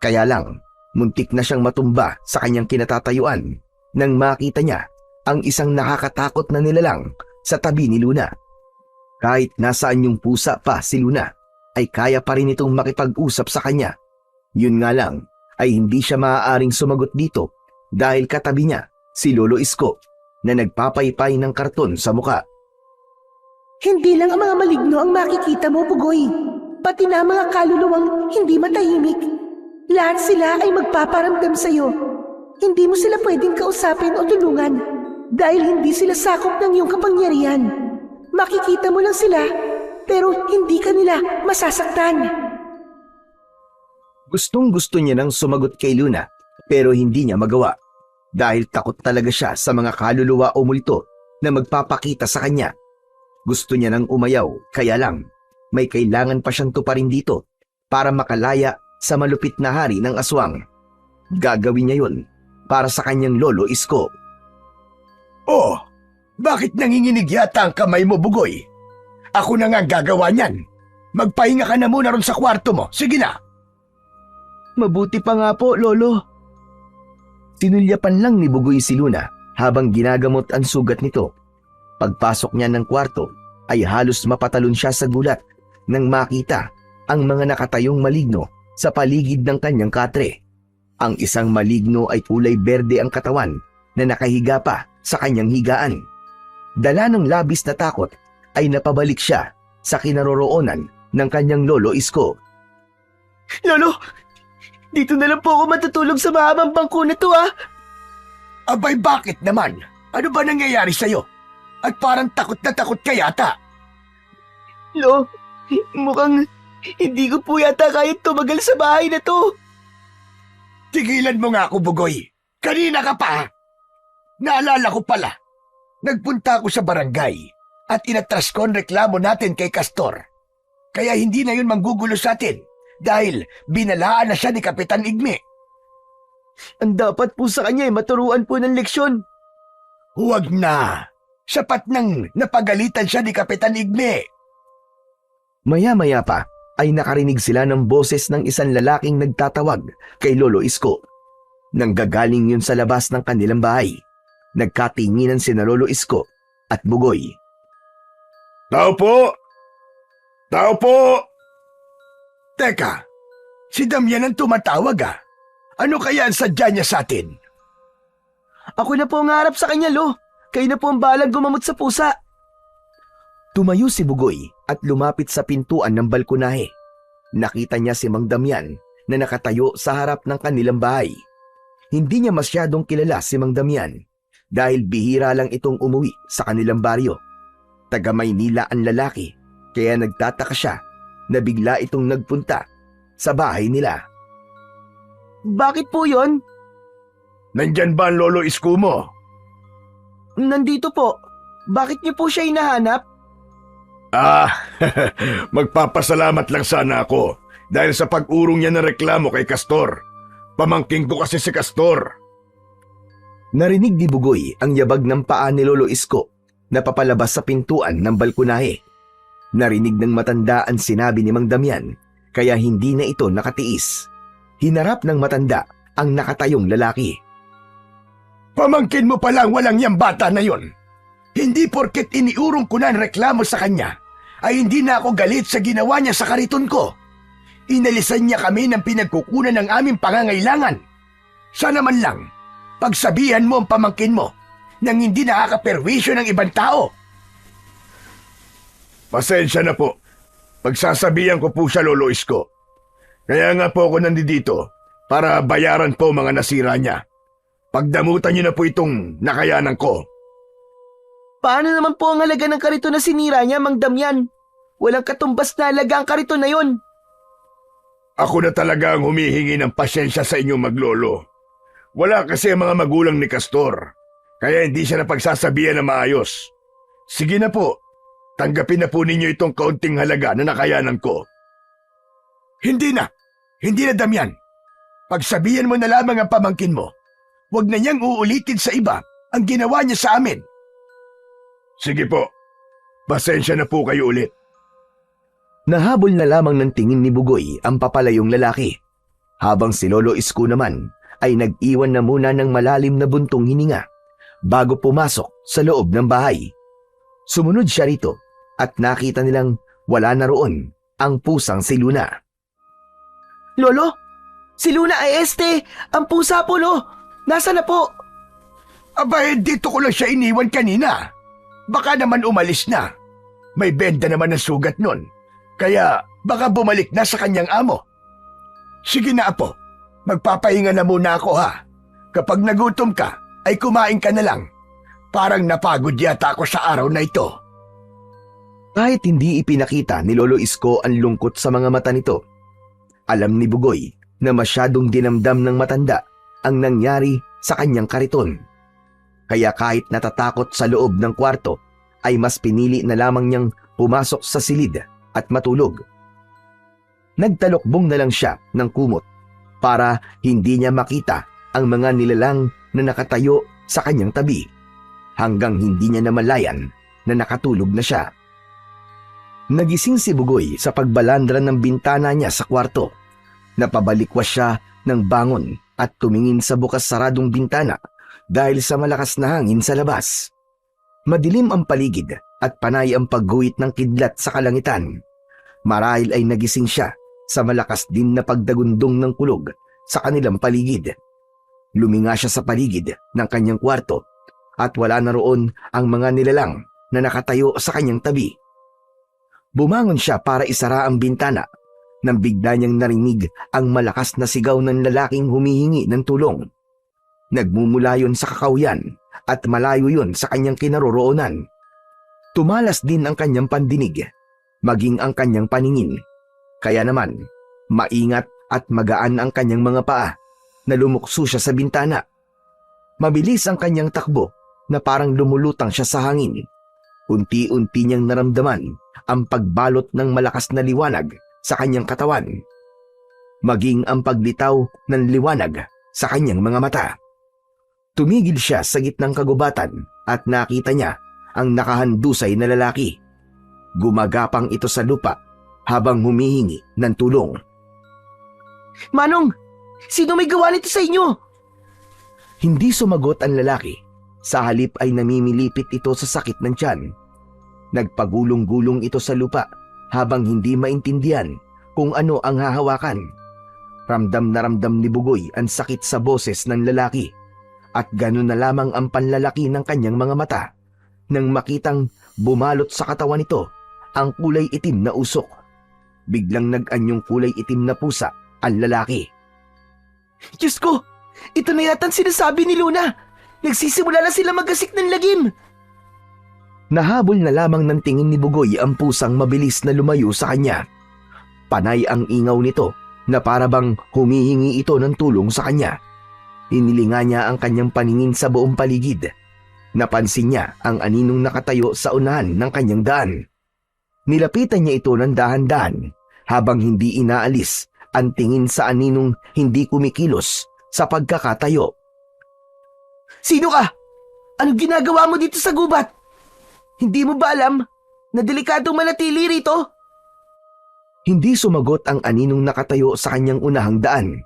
Kaya lang, muntik na siyang matumba sa kanyang kinatatayuan nang makita niya ang isang nakakatakot na nilalang sa tabi ni Luna. Kahit nasaan yung pusa pa si Luna, ay kaya pa rin itong makipag-usap sa kanya. Yun nga lang, ay hindi siya maaaring sumagot dito dahil katabi niya si Lolo Isko na nagpapaypay ng karton sa muka. Hindi lang ang mga maligno ang makikita mo, Bugoy. Pati na mga kaluluwang hindi matahimik. Lahat sila ay magpaparamdam sa'yo. Hindi mo sila pwedeng kausapin o tulungan dahil hindi sila sakop ng iyong kapangyarihan. Makikita mo lang sila pero hindi ka nila masasaktan. Gustong-gusto niya nang sumagot kay Luna pero hindi niya magawa dahil takot talaga siya sa mga kaluluwa o multo na magpapakita sa kanya. Gusto niya nang umayaw, kaya lang may kailangan pa siyang tuparin dito para makalaya sa malupit na hari ng aswang. Gagawin niya yun para sa kanyang Lolo Isko. Oh, bakit nanginginig yata ang kamay mo, Bugoy? Ako na nga gagawa niyan. Magpahinga ka na muna ron sa kwarto mo. Sige na. Mabuti pa nga po, Lolo. Sinulyapan lang ni Bugoy si Luna habang ginagamot ang sugat nito. Pagpasok niya ng kwarto ay halos mapatalon siya sa gulat nang makita ang mga nakatayong maligno sa paligid ng kanyang katre. Ang isang maligno ay kulay berde ang katawan na nakahiga pa sa kanyang higaan. Dala ng labis na takot ay napabalik siya sa kinaroroonan ng kanyang Lolo Isko. Lolo, dito na lang po ako matutulog sa mahabang bangko na to, ah. Abay, bakit naman? Ano ba nangyayari sa'yo? At parang takot na takot ka yata. Lo, mukhang hindi ko po yata kaya tumagal sa bahay na to. Tigilan mo nga ako, Bugoy. Kanina ka pa. Naalala ko pala. Nagpunta ako sa barangay at inatras ko ang reklamo natin kay Castor. Kaya hindi na yun manggugulo sa atin dahil binalaan na siya ni Kapitan Igme. Ang dapat po sa kanya ay maturuan po ng leksyon. Huwag na. Sapat nang napagalitan siya ni Kapitan Igme. Maya-maya pa ay nakarinig sila ng boses ng isang lalaking nagtatawag kay Lolo Isko. Nanggagaling yun sa labas ng kanilang bahay. Nagkatinginan sina Lolo Isko at Bugoy. Tao po! Tao po! Teka, si Damian ang tumatawag ah. Ano kaya ang sadya niya sa atin? Ako na po ang harap sa kanya, Lo. Kayo na po ang balang gumamot sa pusa. Tumayo si Bugoy at lumapit sa pintuan ng balkonahe. Nakita niya si Mang Damian na nakatayo sa harap ng kanilang bahay. Hindi niya masyadong kilala si Mang Damian dahil bihira lang itong umuwi sa kanilang baryo. Taga Maynila ang lalaki kaya nagtataka siya na bigla itong nagpunta sa bahay nila. Bakit po yon? Nandyan ba ang Lolo Isko mo? Nandito po. Bakit niyo po siya hinahanap? Ah, magpapasalamat lang sana ako dahil sa pag-urong niya ng reklamo kay Castor. Pamangking ko kasi si Castor. Narinig ni Bugoy ang yabag ng paa ni Lolo Isko na papalabas sa pintuan ng balkonahe. Narinig ng matanda ang sinabi ni Mang Damian kaya hindi na ito nakatiis. Hinarap ng matanda ang nakatayong lalaki. Pamangkin mo palang walang yang bata na yon. Hindi porket iniurong ko na ang reklamo sa kanya, ay hindi na ako galit sa ginawa niya sa kariton ko. Inalisan niya kami ng pinagkukunan ng aming pangangailangan. Sana man lang, pagsabihan mo ang pamangkin mo nang hindi nakakaperwisyo ng ibang tao. Pasensya na po. Pagsasabihan ko po siya, Lolo Isko. Kaya nga po ako nandito para bayaran po mga nasira niya. Pagdamutan niyo na po itong nakayanan ko. Paano naman po ang halaga ng kariton na sinira niya, Mang Damian? Walang katumbas na halaga ang kariton na yon. Ako na talaga ang humihingi ng pasyensya sa inyong maglolo. Wala kasi ang mga magulang ni Castor, kaya hindi siya napagsasabihan na maayos. Sige na po, tanggapin na po ninyo itong kaunting halaga na nakayanan ko. Hindi na Damian. Pagsabihan mo na lamang ang pamangkin mo. Huwag na niyang uulitin sa iba ang ginawa niya sa amin. Sige po, pasensya na po kayo ulit. Nahabol na lamang ng tingin ni Bugoy ang papalayong lalaki. Habang si Lolo Isko naman ay nag-iwan na muna ng malalim na buntong hininga bago pumasok sa loob ng bahay. Sumunod siya rito at nakita nilang wala na roon ang pusang si Luna. Lolo, si Luna ay ang pusa po, lo. Nasaan na po? Aba, dito ko lang siya iniwan kanina. Baka naman umalis na. May benda naman ng sugat nun. Kaya baka bumalik na sa kanyang amo. Sige na, apo. Magpapahinga na muna ako, ha. Kapag nagutom ka, ay kumain ka na lang. Parang napagod yata ako sa araw na ito. Kahit hindi ipinakita ni Lolo Isko ang lungkot sa mga mata nito, alam ni Bugoy na masyadong dinamdam ng matanda ang nangyari sa kanyang kariton. Kaya kahit natatakot sa loob ng kwarto, ay mas pinili na lamang niyang pumasok sa silid at matulog. Nagtalokbong na lang siya ng kumot para hindi niya makita ang mga nilalang na nakatayo sa kanyang tabi, hanggang hindi niya namalayan na nakatulog na siya. Nagising si Bugoy sa pagbalandra ng bintana niya sa kwarto. Napabalikwas siya ng bangon at tumingin sa bukas saradong bintana dahil sa malakas na hangin sa labas. Madilim ang paligid at panay ang pagguhit ng kidlat sa kalangitan. Marahil ay nagising siya sa malakas din na pagdagundong ng kulog sa kanilang paligid. Luminga siya sa paligid ng kanyang kwarto at wala na roon ang mga nilalang na nakatayo sa kanyang tabi. Bumangon siya para isara ang bintana nang bigla niyang narinig ang malakas na sigaw ng lalaking humihingi ng tulong. Nagmumula yun sa kakawyan at malayo yun sa kanyang kinaroroonan. Tumalas din ang kanyang pandinig, maging ang kanyang paningin. Kaya naman, maingat at magaan ang kanyang mga paa na lumukso siya sa bintana. Mabilis ang kanyang takbo na parang lumulutang siya sa hangin. Unti-unti niyang naramdaman ang pagbalot ng malakas na liwanag sa kanyang katawan, maging ang paglitaw ng liwanag sa kanyang mga mata. Tumigil siya sa gitnang kagubatan at nakita niya ang nakahandusay na lalaki. Gumagapang ito sa lupa habang humihingi ng tulong. Manong, sino may gawa nito sa inyo? Hindi sumagot ang lalaki. Sa halip ay namimilipit ito sa sakit ng tiyan. Nagpagulong-gulong ito sa lupa habang hindi maintindihan kung ano ang hahawakan. Ramdam na ramdam ni Bugoy ang sakit sa boses ng lalaki at ganun na lamang ang panlalaki ng kanyang mga mata nang makitang bumalot sa katawan nito ang kulay itim na usok. Biglang nag-anyong kulay itim na pusa ang lalaki. Diyos ko, ito na yata ang sinasabi ni Luna. Nagsisimula na sila magasik ng lagim. Nahabol na lamang ng tingin ni Bugoy ang pusang mabilis na lumayo sa kanya. Panay ang ingaw nito na para bang humihingi ito ng tulong sa kanya. Inilinga niya ang kanyang paningin sa buong paligid. Napansin niya ang aninong nakatayo sa unahan ng kanyang daan. Nilapitan niya ito ng dahan-dahan habang hindi inaalis ang tingin sa aninong hindi kumikilos sa pagkakatayo. Sino ka? Anong ginagawa mo dito sa gubat? Hindi mo ba alam na delikadong manatili rito? Hindi sumagot ang aninong nakatayo sa kanyang unahang daan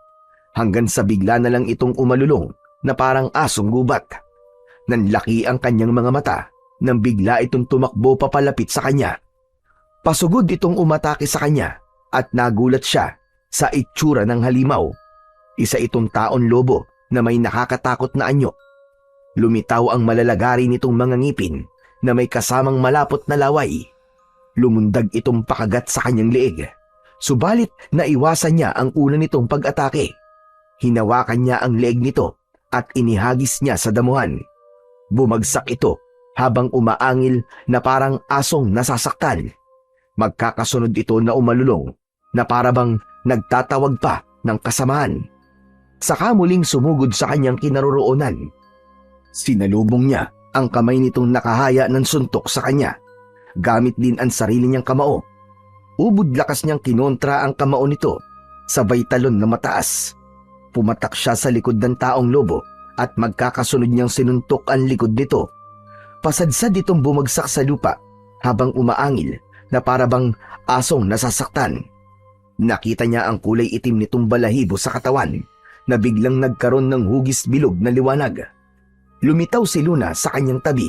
hanggang sa bigla na lang itong umalulong na parang asong gubat. Nanlaki ang kanyang mga mata nang bigla itong tumakbo papalapit sa kanya. Pasugod itong umatake sa kanya at nagulat siya sa itsura ng halimaw. Isa itong taon lobo na may nakakatakot na anyo. Lumitaw ang malalagari nitong mga ngipin na may kasamang malapot na laway. Lumundag itong pakagat sa kanyang leeg. Subalit naiwasan niya ang una nitong pag-atake. Hinawakan niya ang leeg nito at inihagis niya sa damuhan. Bumagsak ito habang umaangil na parang asong nasasaktan. Magkakasunod ito na umalulong na parabang nagtatawag pa ng kasamaan. Saka muling sumugod sa kanyang kinaroroonan. Sinalubong niya ang kamay nitong nakahaya ng suntok sa kanya. Gamit din ang sarili niyang kamao. Ubod lakas niyang kinontra ang kamao nito, sabay talon na mataas. Pumatak siya sa likod ng taong lobo at magkakasunod niyang sinuntok ang likod nito. Pasadsad itong bumagsak sa lupa habang umaangil na parabang asong nasasaktan. Nakita niya ang kulay itim nitong balahibo sa katawan na biglang nagkaroon ng hugis bilog na liwanag. Lumitaw si Luna sa kanyang tabi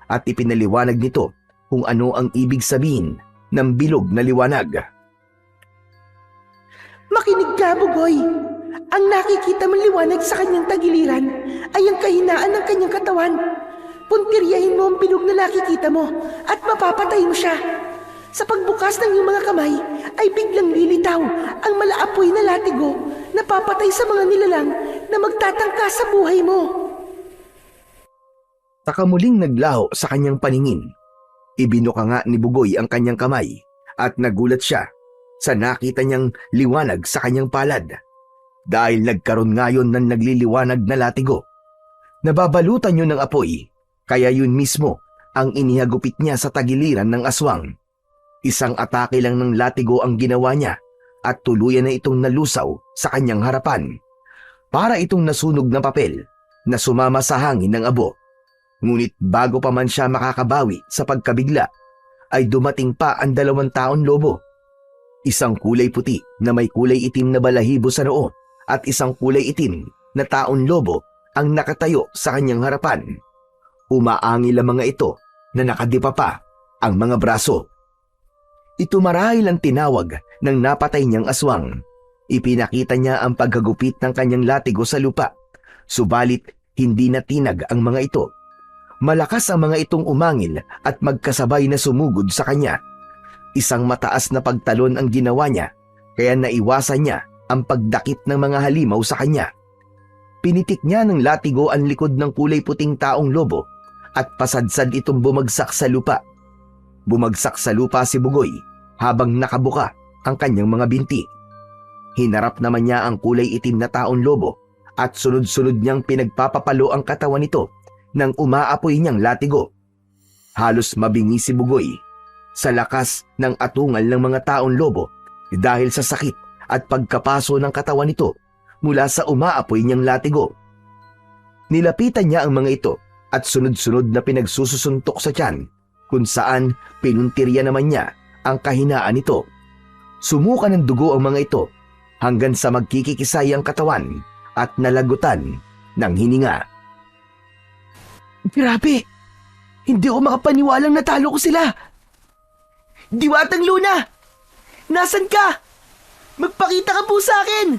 at ipinaliwanag nito kung ano ang ibig sabihin ng bilog na liwanag. Makinig ka, Bugoy. Ang nakikita mong liwanag sa kanyang tagiliran ay ang kahinaan ng kanyang katawan. Puntiryahin mo ang bilog na nakikita mo at mapapatay mo siya. Sa pagbukas ng iyong mga kamay ay biglang lilitaw ang malaapoy na latigo na papatay sa mga nilalang na magtatangka sa buhay mo. Saka muling naglaho sa kanyang paningin. Ibinuka nga ni Bugoy ang kanyang kamay at nagulat siya sa nakita niyang liwanag sa kanyang palad. Dahil nagkaroon ngayon ng nagliliwanag na latigo. Nababalutan yun ng apoy, kaya yun mismo ang inihagupit niya sa tagiliran ng aswang. Isang atake lang ng latigo ang ginawa niya at tuluyan na itong nalusaw sa kanyang harapan. Para itong nasunog na papel na sumama sa hangin ng abo. Ngunit bago pa man siya makakabawi sa pagkabigla, ay dumating pa ang 2 taong lobo. Isang kulay puti na may kulay itim na balahibo sa noo at isang kulay itim na taong lobo ang nakatayo sa kanyang harapan. Umaangil ang mga ito na nakadipa pa ang mga braso. Ito marahil ang tinawag ng napatay niyang aswang. Ipinakita niya ang paghagupit ng kanyang latigo sa lupa, subalit hindi natinag ang mga ito. Malakas ang mga itong umangil at magkasabay na sumugod sa kanya. Isang mataas na pagtalon ang ginawa niya, kaya naiwasan niya ang pagdakip ng mga halimaw sa kanya. Pinitik niya ng latigo ang likod ng kulay puting taong lobo at pasadsad itong bumagsak sa lupa. Bumagsak sa lupa si Bugoy habang nakabuka ang kanyang mga binti. Hinarap naman niya ang kulay itim na taong lobo at sunod-sunod niyang pinagpapapalo ang katawan nito nang umaapoy niyang latigo. Halos mabingi si Bugoy sa lakas ng atungal ng mga taong lobo dahil sa sakit at pagkapaso ng katawan nito mula sa umaapoy niyang latigo. Nilapitan niya ang mga ito at sunod-sunod na pinagsususuntok sa tiyan kung saan pinuntirya naman niya ang kahinaan nito. Sumuka ng dugo ang mga ito hanggang sa magkikikisay ang katawan at nalagutan ng hininga. Grabe! Hindi ako makapaniwalang natalo ko sila! Diwatang Luna! Nasaan ka? Magpakita ka po sa akin!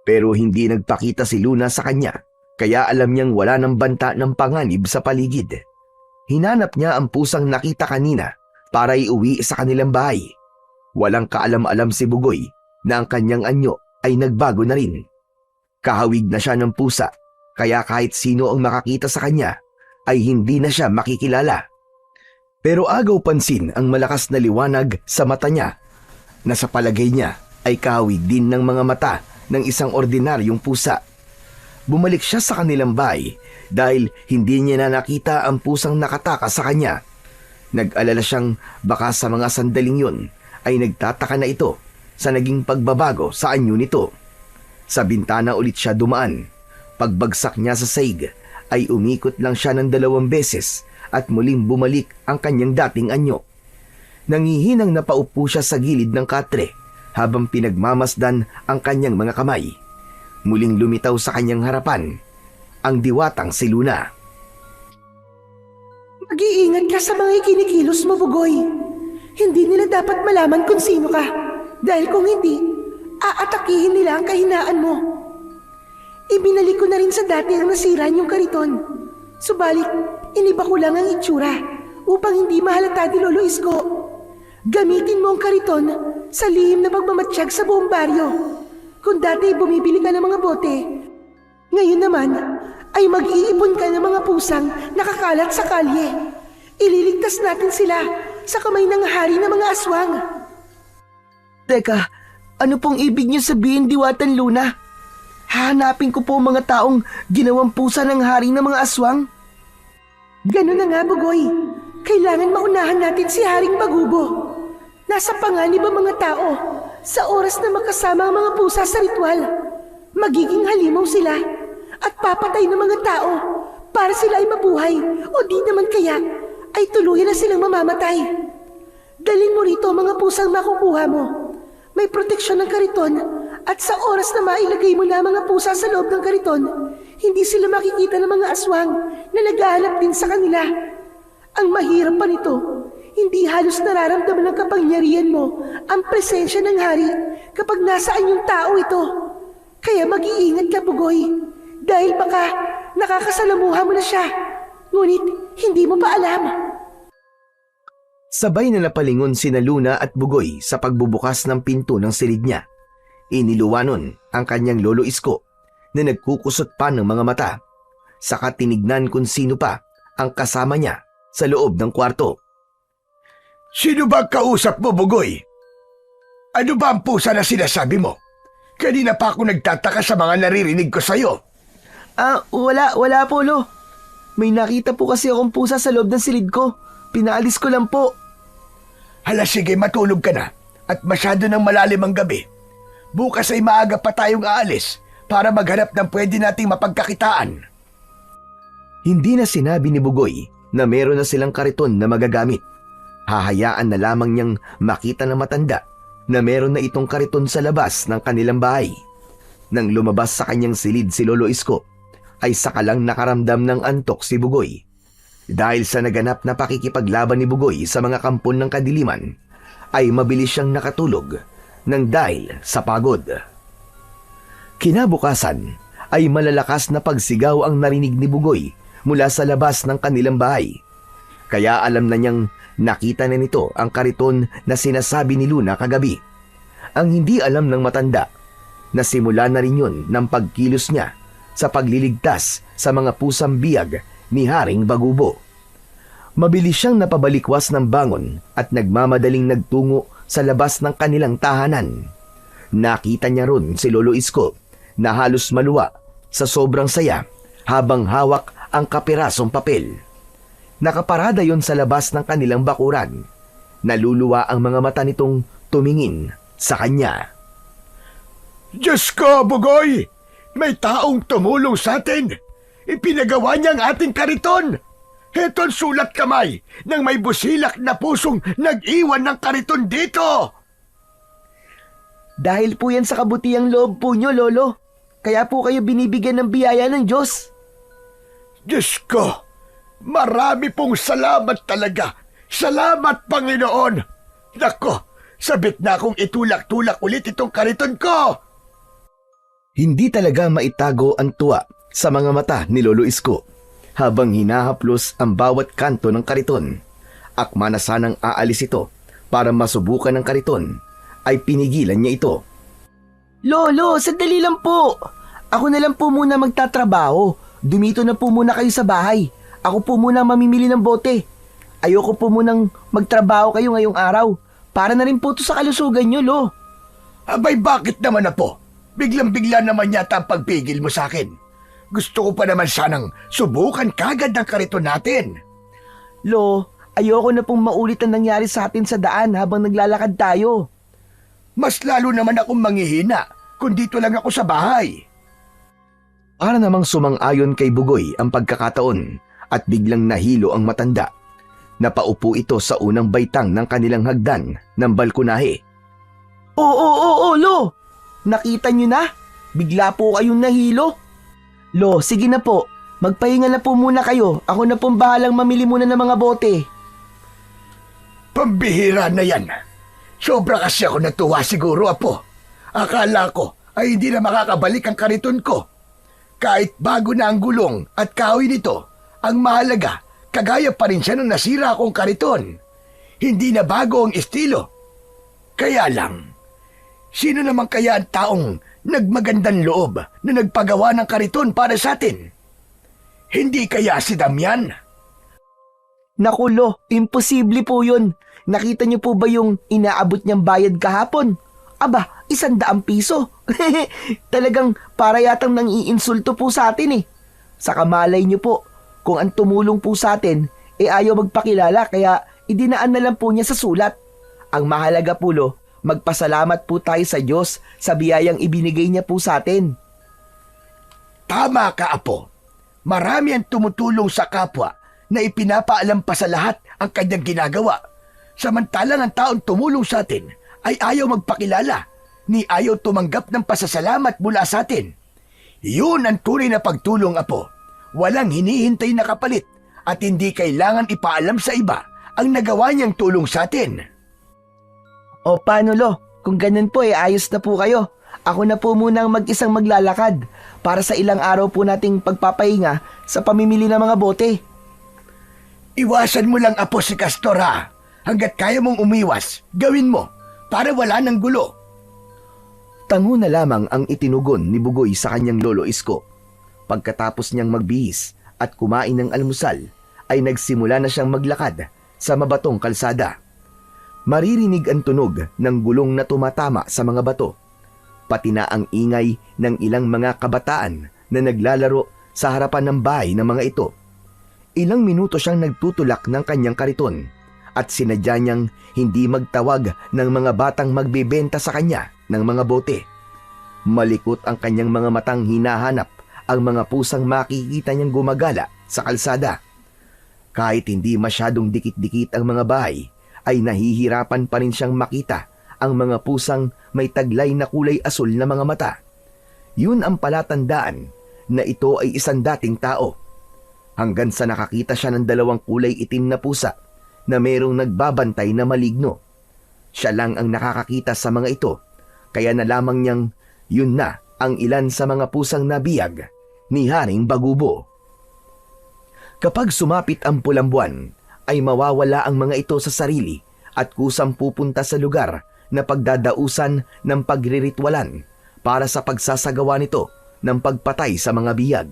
Pero hindi nagpakita si Luna sa kanya, kaya alam niyang wala ng banta ng panganib sa paligid. Hinanap niya ang pusang nakita kanina para iuwi sa kanilang bahay. Walang kaalam-alam si Bugoy na ang kanyang anyo ay nagbago na rin. Kahawig na siya ng pusa, kaya kahit sino ang makakita sa kanya ay hindi na siya makikilala. Pero agaw pansin ang malakas na liwanag sa mata niya na sa palagay niya ay kahawig din ng mga mata ng isang ordinaryong pusa. Bumalik siya sa kanilang bahay dahil hindi niya na nakita ang pusang nakataka sa kanya. Nag-alala siyang baka sa mga sandaling yun ay nagtataka na ito sa naging pagbabago sa anyo nito. Sa bintana ulit siya dumaan. Pagbagsak niya sa saig ay umikot lang siya ng 2 beses at muling bumalik ang kanyang dating anyo. Nangihinang napaupo siya sa gilid ng katre habang pinagmamasdan ang kanyang mga kamay. Muling lumitaw sa kanyang harapan ang diwatang si Luna. Mag-iingat ka sa mga ikinikilos mo, Bugoy. Hindi nila dapat malaman kung sino ka. Dahil kung hindi, aatakihin nila ang kahinaan mo. Ibinalik ko na rin sa dati ang nasira niyong kariton. Subalit, iniba ko lang ang itsura upang hindi mahalata ni Lolo Isko. Gamitin mo ang kariton sa lihim na pagmamatsyag sa buong baryo. Kung dati bumibili ka ng mga bote, ngayon naman ay mag-iipon ka ng mga pusang nakakalat sa kalye. Ililigtas natin sila sa kamay ng hari ng mga aswang. Teka, ano pong ibig niyo sabihin, Diwatan Luna? Hahanapin ko po mga taong ginawang pusa ng hari ng mga aswang? Ganun na nga, Bugoy. Kailangan maunahan natin si Haring Bagubo. Nasa panganib ang mga tao sa oras na makasama ang mga pusa sa ritual. Magiging halimaw sila at papatay ng mga tao para sila ay mabuhay o di naman kaya ay tuluyan na silang mamamatay. Dalhin mo rito ang mga pusang makukuha mo. May proteksyon ng kariton at sa oras na mailagay mo na ang mga pusa sa loob ng kariton, hindi sila makikita ng mga aswang na naghahanap din sa kanila. Ang mahirap pa nito, hindi halos nararamdaman ng kapangyarihan mo ang presensya ng hari kapag nasaan yung tao ito. Kaya mag-iingat ka, Bugoy, dahil baka nakakasalamuha mo na siya, ngunit hindi mo pa alam. Sabay na napalingon sina Luna at Bugoy sa pagbubukas ng pinto ng silid niya. Iniluwanon ang kanyang lolo Isko na nagkukusot pa ng mga mata. Saka tinignan kung sino pa ang kasama niya sa loob ng kwarto. Sino ba ang kausap mo, Bugoy? Ano ba ang pusa na sinasabi mo? Kanina pa ako nagtataka sa mga naririnig ko sa'yo. Wala po, Lo. May nakita po kasi akong pusa sa loob ng silid ko. Pinaalis ko lang po. Hala, sige, matulog ka na. At masyado ng malalim ang gabi. Bukas ay maaga pa tayong aalis para maghanap ng pwede nating mapagkakitaan. Hindi na sinabi ni Bugoy na meron na silang kariton na magagamit. Hahayaan na lamang niyang makita ng matanda na meron na itong kariton sa labas ng kanilang bahay. Nang lumabas sa kanyang silid si Lolo Isko, ay sakalang nakaramdam ng antok si Bugoy. Dahil sa naganap na pakikipaglaban ni Bugoy sa mga kampon ng kadiliman, ay mabilis siyang nakatulog nang dahil sa pagod. Kinabukasan ay malalakas na pagsigaw ang narinig ni Bugoy mula sa labas ng kanilang bahay. Kaya alam na niyang nakita na nito ang kariton na sinasabi ni Luna kagabi. Ang hindi alam ng matanda na simula na rin yun ng pagkilos niya sa pagliligtas sa mga pusang biyag ni Haring Bagubo. Mabilis siyang napabalikwas ng bangon at nagmamadaling nagtungo sa labas ng kanilang tahanan. Nakita niya ron si Lolo Isko na halos maluwa sa sobrang saya habang hawak ang kapirasong papel. Nakaparada yon sa labas ng kanilang bakuran. Naluluwa ang mga mata nitong tumingin sa kanya. Diyos ko, Bugoy! May taong tumulong sa atin! Ipinagawa niya ang ating kariton! Heto ang sulat kamay ng may busilak na pusong nag-iwan ng kariton dito! Dahil po yan sa kabutihang loob po nyo, Lolo. Kaya po kayo binibigyan ng biyaya ng Diyos. Diyos ko! Marami pong salamat talaga! Salamat, Panginoon! Nako, sabik na akong itulak-tulak ulit itong kariton ko! Hindi talaga maitago ang tuwa sa mga mata ni Lolo Isko habang hinahaplos ang bawat kanto ng kariton. Akma na sanang aalis ito para masubukan ng kariton, ay pinigilan niya ito. Lolo, sandali lang po. Ako na lang po muna magtatrabaho. Dumito na po muna kayo sa bahay. Ako po muna mamimili ng bote. Ayoko po munang magtrabaho kayo ngayong araw. Para na rin po ito sa kalusugan nyo, Lo. Abay, bakit naman na po? Biglang-bigla naman yata ang pagpigil mo sa akin. Gusto ko pa naman sanang subukan kagad ng kariton natin. Lo, ayoko na pong maulit ang nangyari sa atin sa daan habang naglalakad tayo. Mas lalo naman akong manghihina kung dito lang ako sa bahay. Para namang sumang-ayon kay Bugoy ang pagkakataon at biglang nahilo ang matanda. Napaupo ito sa unang baitang ng kanilang hagdan ng balkonahe. Oo, Lo. Nakita nyo na? Bigla po kayong nahilo. Lo, sige na po. Magpahinga na po muna kayo. Ako na pong bahalang mamili muna ng mga bote. Pambihira na yan. Sobra kasi ako natuwa siguro, Apo. Akala ko ay hindi na makakabalik ang kariton ko. Kahit bago na ang gulong at kahoy nito, ang mahalaga, kagaya pa rin siya nung nasira akong kariton. Hindi na bago ang estilo. Kaya lang, sino naman kaya ang taong nagmagandang loob na nagpagawa ng kariton para sa atin? Hindi kaya si Damian? Naku, Lo, imposible po yun. Nakita niyo po ba yung inaabot niyang bayad kahapon? Aba, 100 piso. Talagang para yatang nang iinsulto po sa atin eh. Saka malay niyo po, kung ang tumulong po sa atin, ayaw magpakilala kaya idinaan na lang po niya sa sulat. Ang mahalaga po, Lo, magpasalamat po tayo sa Diyos sa biyayang ibinigay niya po sa atin. Tama ka, Apo. Marami ang tumutulong sa kapwa na ipinapaalam pa sa lahat ang kanyang ginagawa. Samantalang ang taong tumulong sa atin ay ayaw magpakilala ni ayaw tumanggap ng pasasalamat mula sa atin. Yun ang tunay na pagtulong, apo. Walang hinihintay na kapalit at hindi kailangan ipaalam sa iba ang nagawa niyang tulong sa atin. O paano lo? Kung ganun po ayos na po kayo. Ako na po munang mag-isang maglalakad para sa ilang araw po nating pagpapahinga sa pamimili ng mga bote. Iwasan mo lang, apo, si Castor, ha. Hanggat kaya mong umiwas, gawin mo para wala ng gulo. Tango na lamang ang itinugon ni Bugoy sa kanyang lolo Isko. Pagkatapos niyang magbihis at kumain ng almusal, ay nagsimula na siyang maglakad sa mabatong kalsada. Maririnig ang tunog ng gulong na tumatama sa mga bato, pati na ang ingay ng ilang mga kabataan na naglalaro sa harapan ng bahay ng mga ito. Ilang minuto siyang nagtutulak ng kanyang kariton at sinadya niyang hindi magtawag ng mga batang magbebenta sa kanya ng mga bote. Malikot ang kanyang mga matang hinahanap ang mga pusang makikita niyang gumagala sa kalsada. Kahit hindi masyadong dikit-dikit ang mga bahay, ay nahihirapan pa rin siyang makita ang mga pusang may taglay na kulay asul na mga mata. Yun ang palatandaan na ito ay isang dating tao. Hanggang sa nakakita siya ng 2 kulay itim na pusa na mayroong nagbabantay na maligno. Siya lang ang nakakakita sa mga ito, kaya na lamang niyang yun na ang ilan sa mga pusang nabiyag ni Haring Bagubo. Kapag sumapit ang pulang buwan, ay mawawala ang mga ito sa sarili at kusang pupunta sa lugar na pagdadausan ng pagriritwalan para sa pagsasagawa nito ng pagpatay sa mga biyag.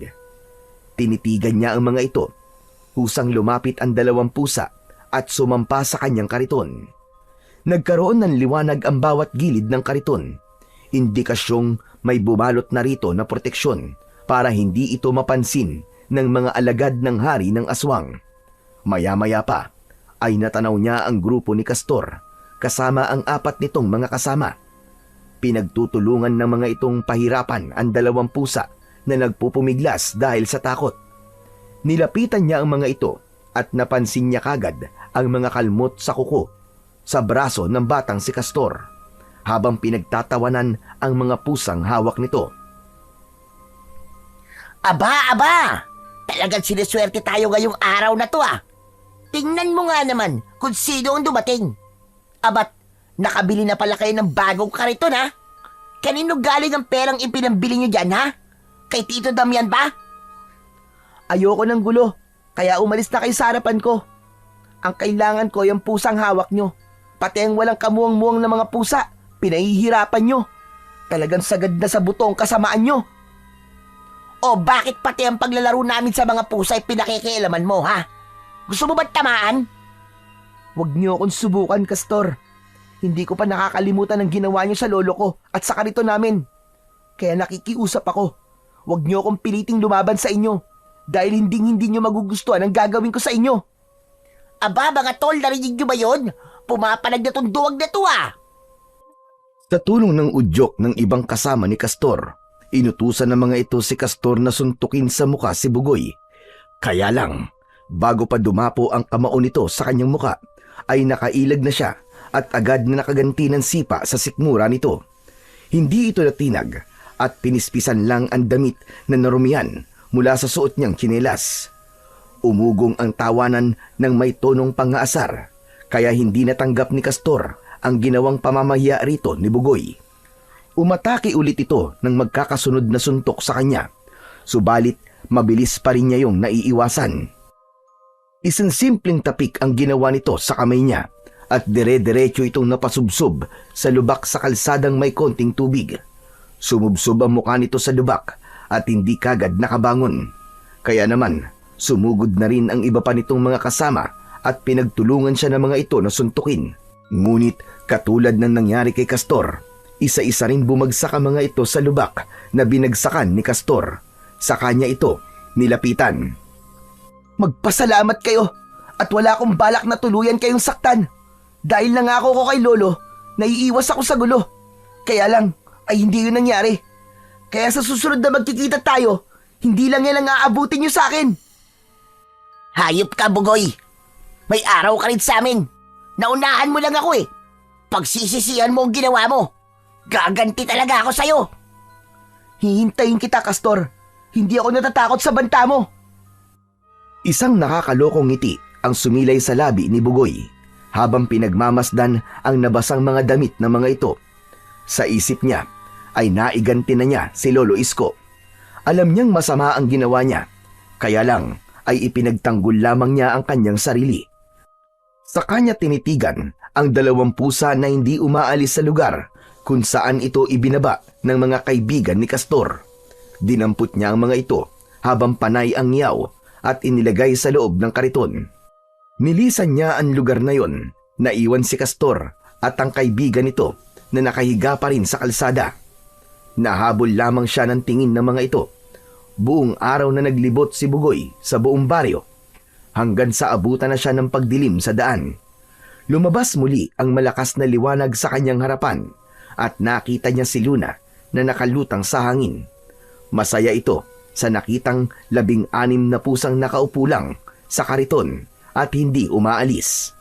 Tinitigan niya ang mga ito. Kusang lumapit ang 2 pusa at sumampa sa kanyang kariton. Nagkaroon ng liwanag ang bawat gilid ng kariton, indikasyong may bumalot na rito na proteksyon para hindi ito mapansin ng mga alagad ng hari ng aswang. Maya-maya pa ay natanaw niya ang grupo ni Castor kasama ang 4 nitong mga kasama. Pinagtutulungan ng mga itong pahirapan ang 2 pusa na nagpupumiglas dahil sa takot. Nilapitan niya ang mga ito at napansin niya kagad ang mga kalmot sa kuko sa braso ng batang si Castor habang pinagtatawanan ang mga pusang hawak nito. Aba, aba! Talagang siniswerte tayo ngayong araw na to, ah. Tingnan mo nga naman kung sino ang dumating. Abat, nakabili na pala kayo ng bagong kariton, ha? Kanino galing ang perang ipinambili nyo dyan, ha? Kay Tito Damian ba? Ayoko ng gulo, kaya umalis na kayo sa harapan ko. Ang kailangan ko yung pusang hawak nyo. Pati ang walang kamuang-muang na mga pusa, pinahihirapan nyo. Talagang sagad na sa buto ang kasamaan nyo. O bakit pati ang paglalaro namin sa mga pusa ay pinakikialaman mo, ha? Gusto mo ba't tamaan? Huwag niyo akong subukan, Castor. Hindi ko pa nakakalimutan ang ginawa niyo sa lolo ko at sa karito namin. Kaya nakikiusap ako. Huwag niyo akong piliting lumaban sa inyo dahil hindi niyo magugustuhan ang gagawin ko sa inyo. Aba, mga tol, narinig niyo ba yun? Pumapalag na tong duwag na to, ah. Sa tulong ng udyok ng ibang kasama ni Castor, inutusan ng mga ito si Castor na suntukin sa muka si Bugoy. Kaya lang, bago pa dumapo ang kamao nito sa kanyang muka, ay nakailag na siya at agad na nakaganti ng sipa sa sikmura nito. Hindi ito natinag at pinispisan lang ang damit na narumihan mula sa suot niyang tsinelas. Umugong ang tawanan ng may tonong pangaasar, kaya hindi natanggap ni Castor ang ginawang pamamahiya rito ni Bugoy. Umatake ulit ito ng magkakasunod na suntok sa kanya, subalit mabilis pa rin niya yung naiiwasan. Isang simpleng tapik ang ginawa nito sa kamay niya at dire-diretso itong napasubsob sa lubak sa kalsadang may konting tubig. Sumubsob ang mukha nito sa lubak at hindi kagad nakabangon. Kaya naman, sumugod na rin ang iba pa nitong mga kasama at pinagtulungan siya ng mga ito na suntukin. Ngunit katulad ng nangyari kay Castor, isa-isa rin bumagsak ang mga ito sa lubak na binagsakan ni Castor. Sa kanya ito nilapitan. Magpasalamat kayo at wala akong balak na tuluyan kayong saktan. Dahil nangako ko kay Lolo, naiiwas ako sa gulo. Kaya lang ay hindi yun nangyari. Kaya sa susunod na magkikita tayo, hindi lang yan ang aabutin nyo sa akin. Hayop ka, Bugoy. May araw ka rin sa amin. Naunahan mo lang ako, eh. Pagsisisihan mo ang ginawa mo. Gaganti talaga ako sa'yo. Hihintayin kita, Castor. Hindi ako natatakot sa banta mo. Isang nakakalokong ngiti ang sumilay sa labi ni Bugoy habang pinagmamasdan ang nabasang mga damit ng mga ito. Sa isip niya ay naiganti na niya si Lolo Isko. Alam niyang masama ang ginawa niya, kaya lang ay ipinagtanggol lamang niya ang kanyang sarili. Sa kanya tinitigan ang 2 pusa na hindi umaalis sa lugar kung saan ito ibinaba ng mga kaibigan ni Castor. Dinampot niya ang mga ito habang panay ang ngiyaw at inilagay sa loob ng kariton. Nilisan niya ang lugar na yon, naiwan si Castor at ang kaibigan nito na nakahiga pa rin sa kalsada. Nahabol lamang siya ng tingin ng mga ito. Buong araw na naglibot si Bugoy sa buong baryo hanggang sa abutan na siya ng pagdilim sa daan. Lumabas muli ang malakas na liwanag sa kanyang harapan at nakita niya si Luna na nakalutang sa hangin. Masaya ito sa nakitang 16 na pusang nakaupo lang sa kariton at hindi umaalis.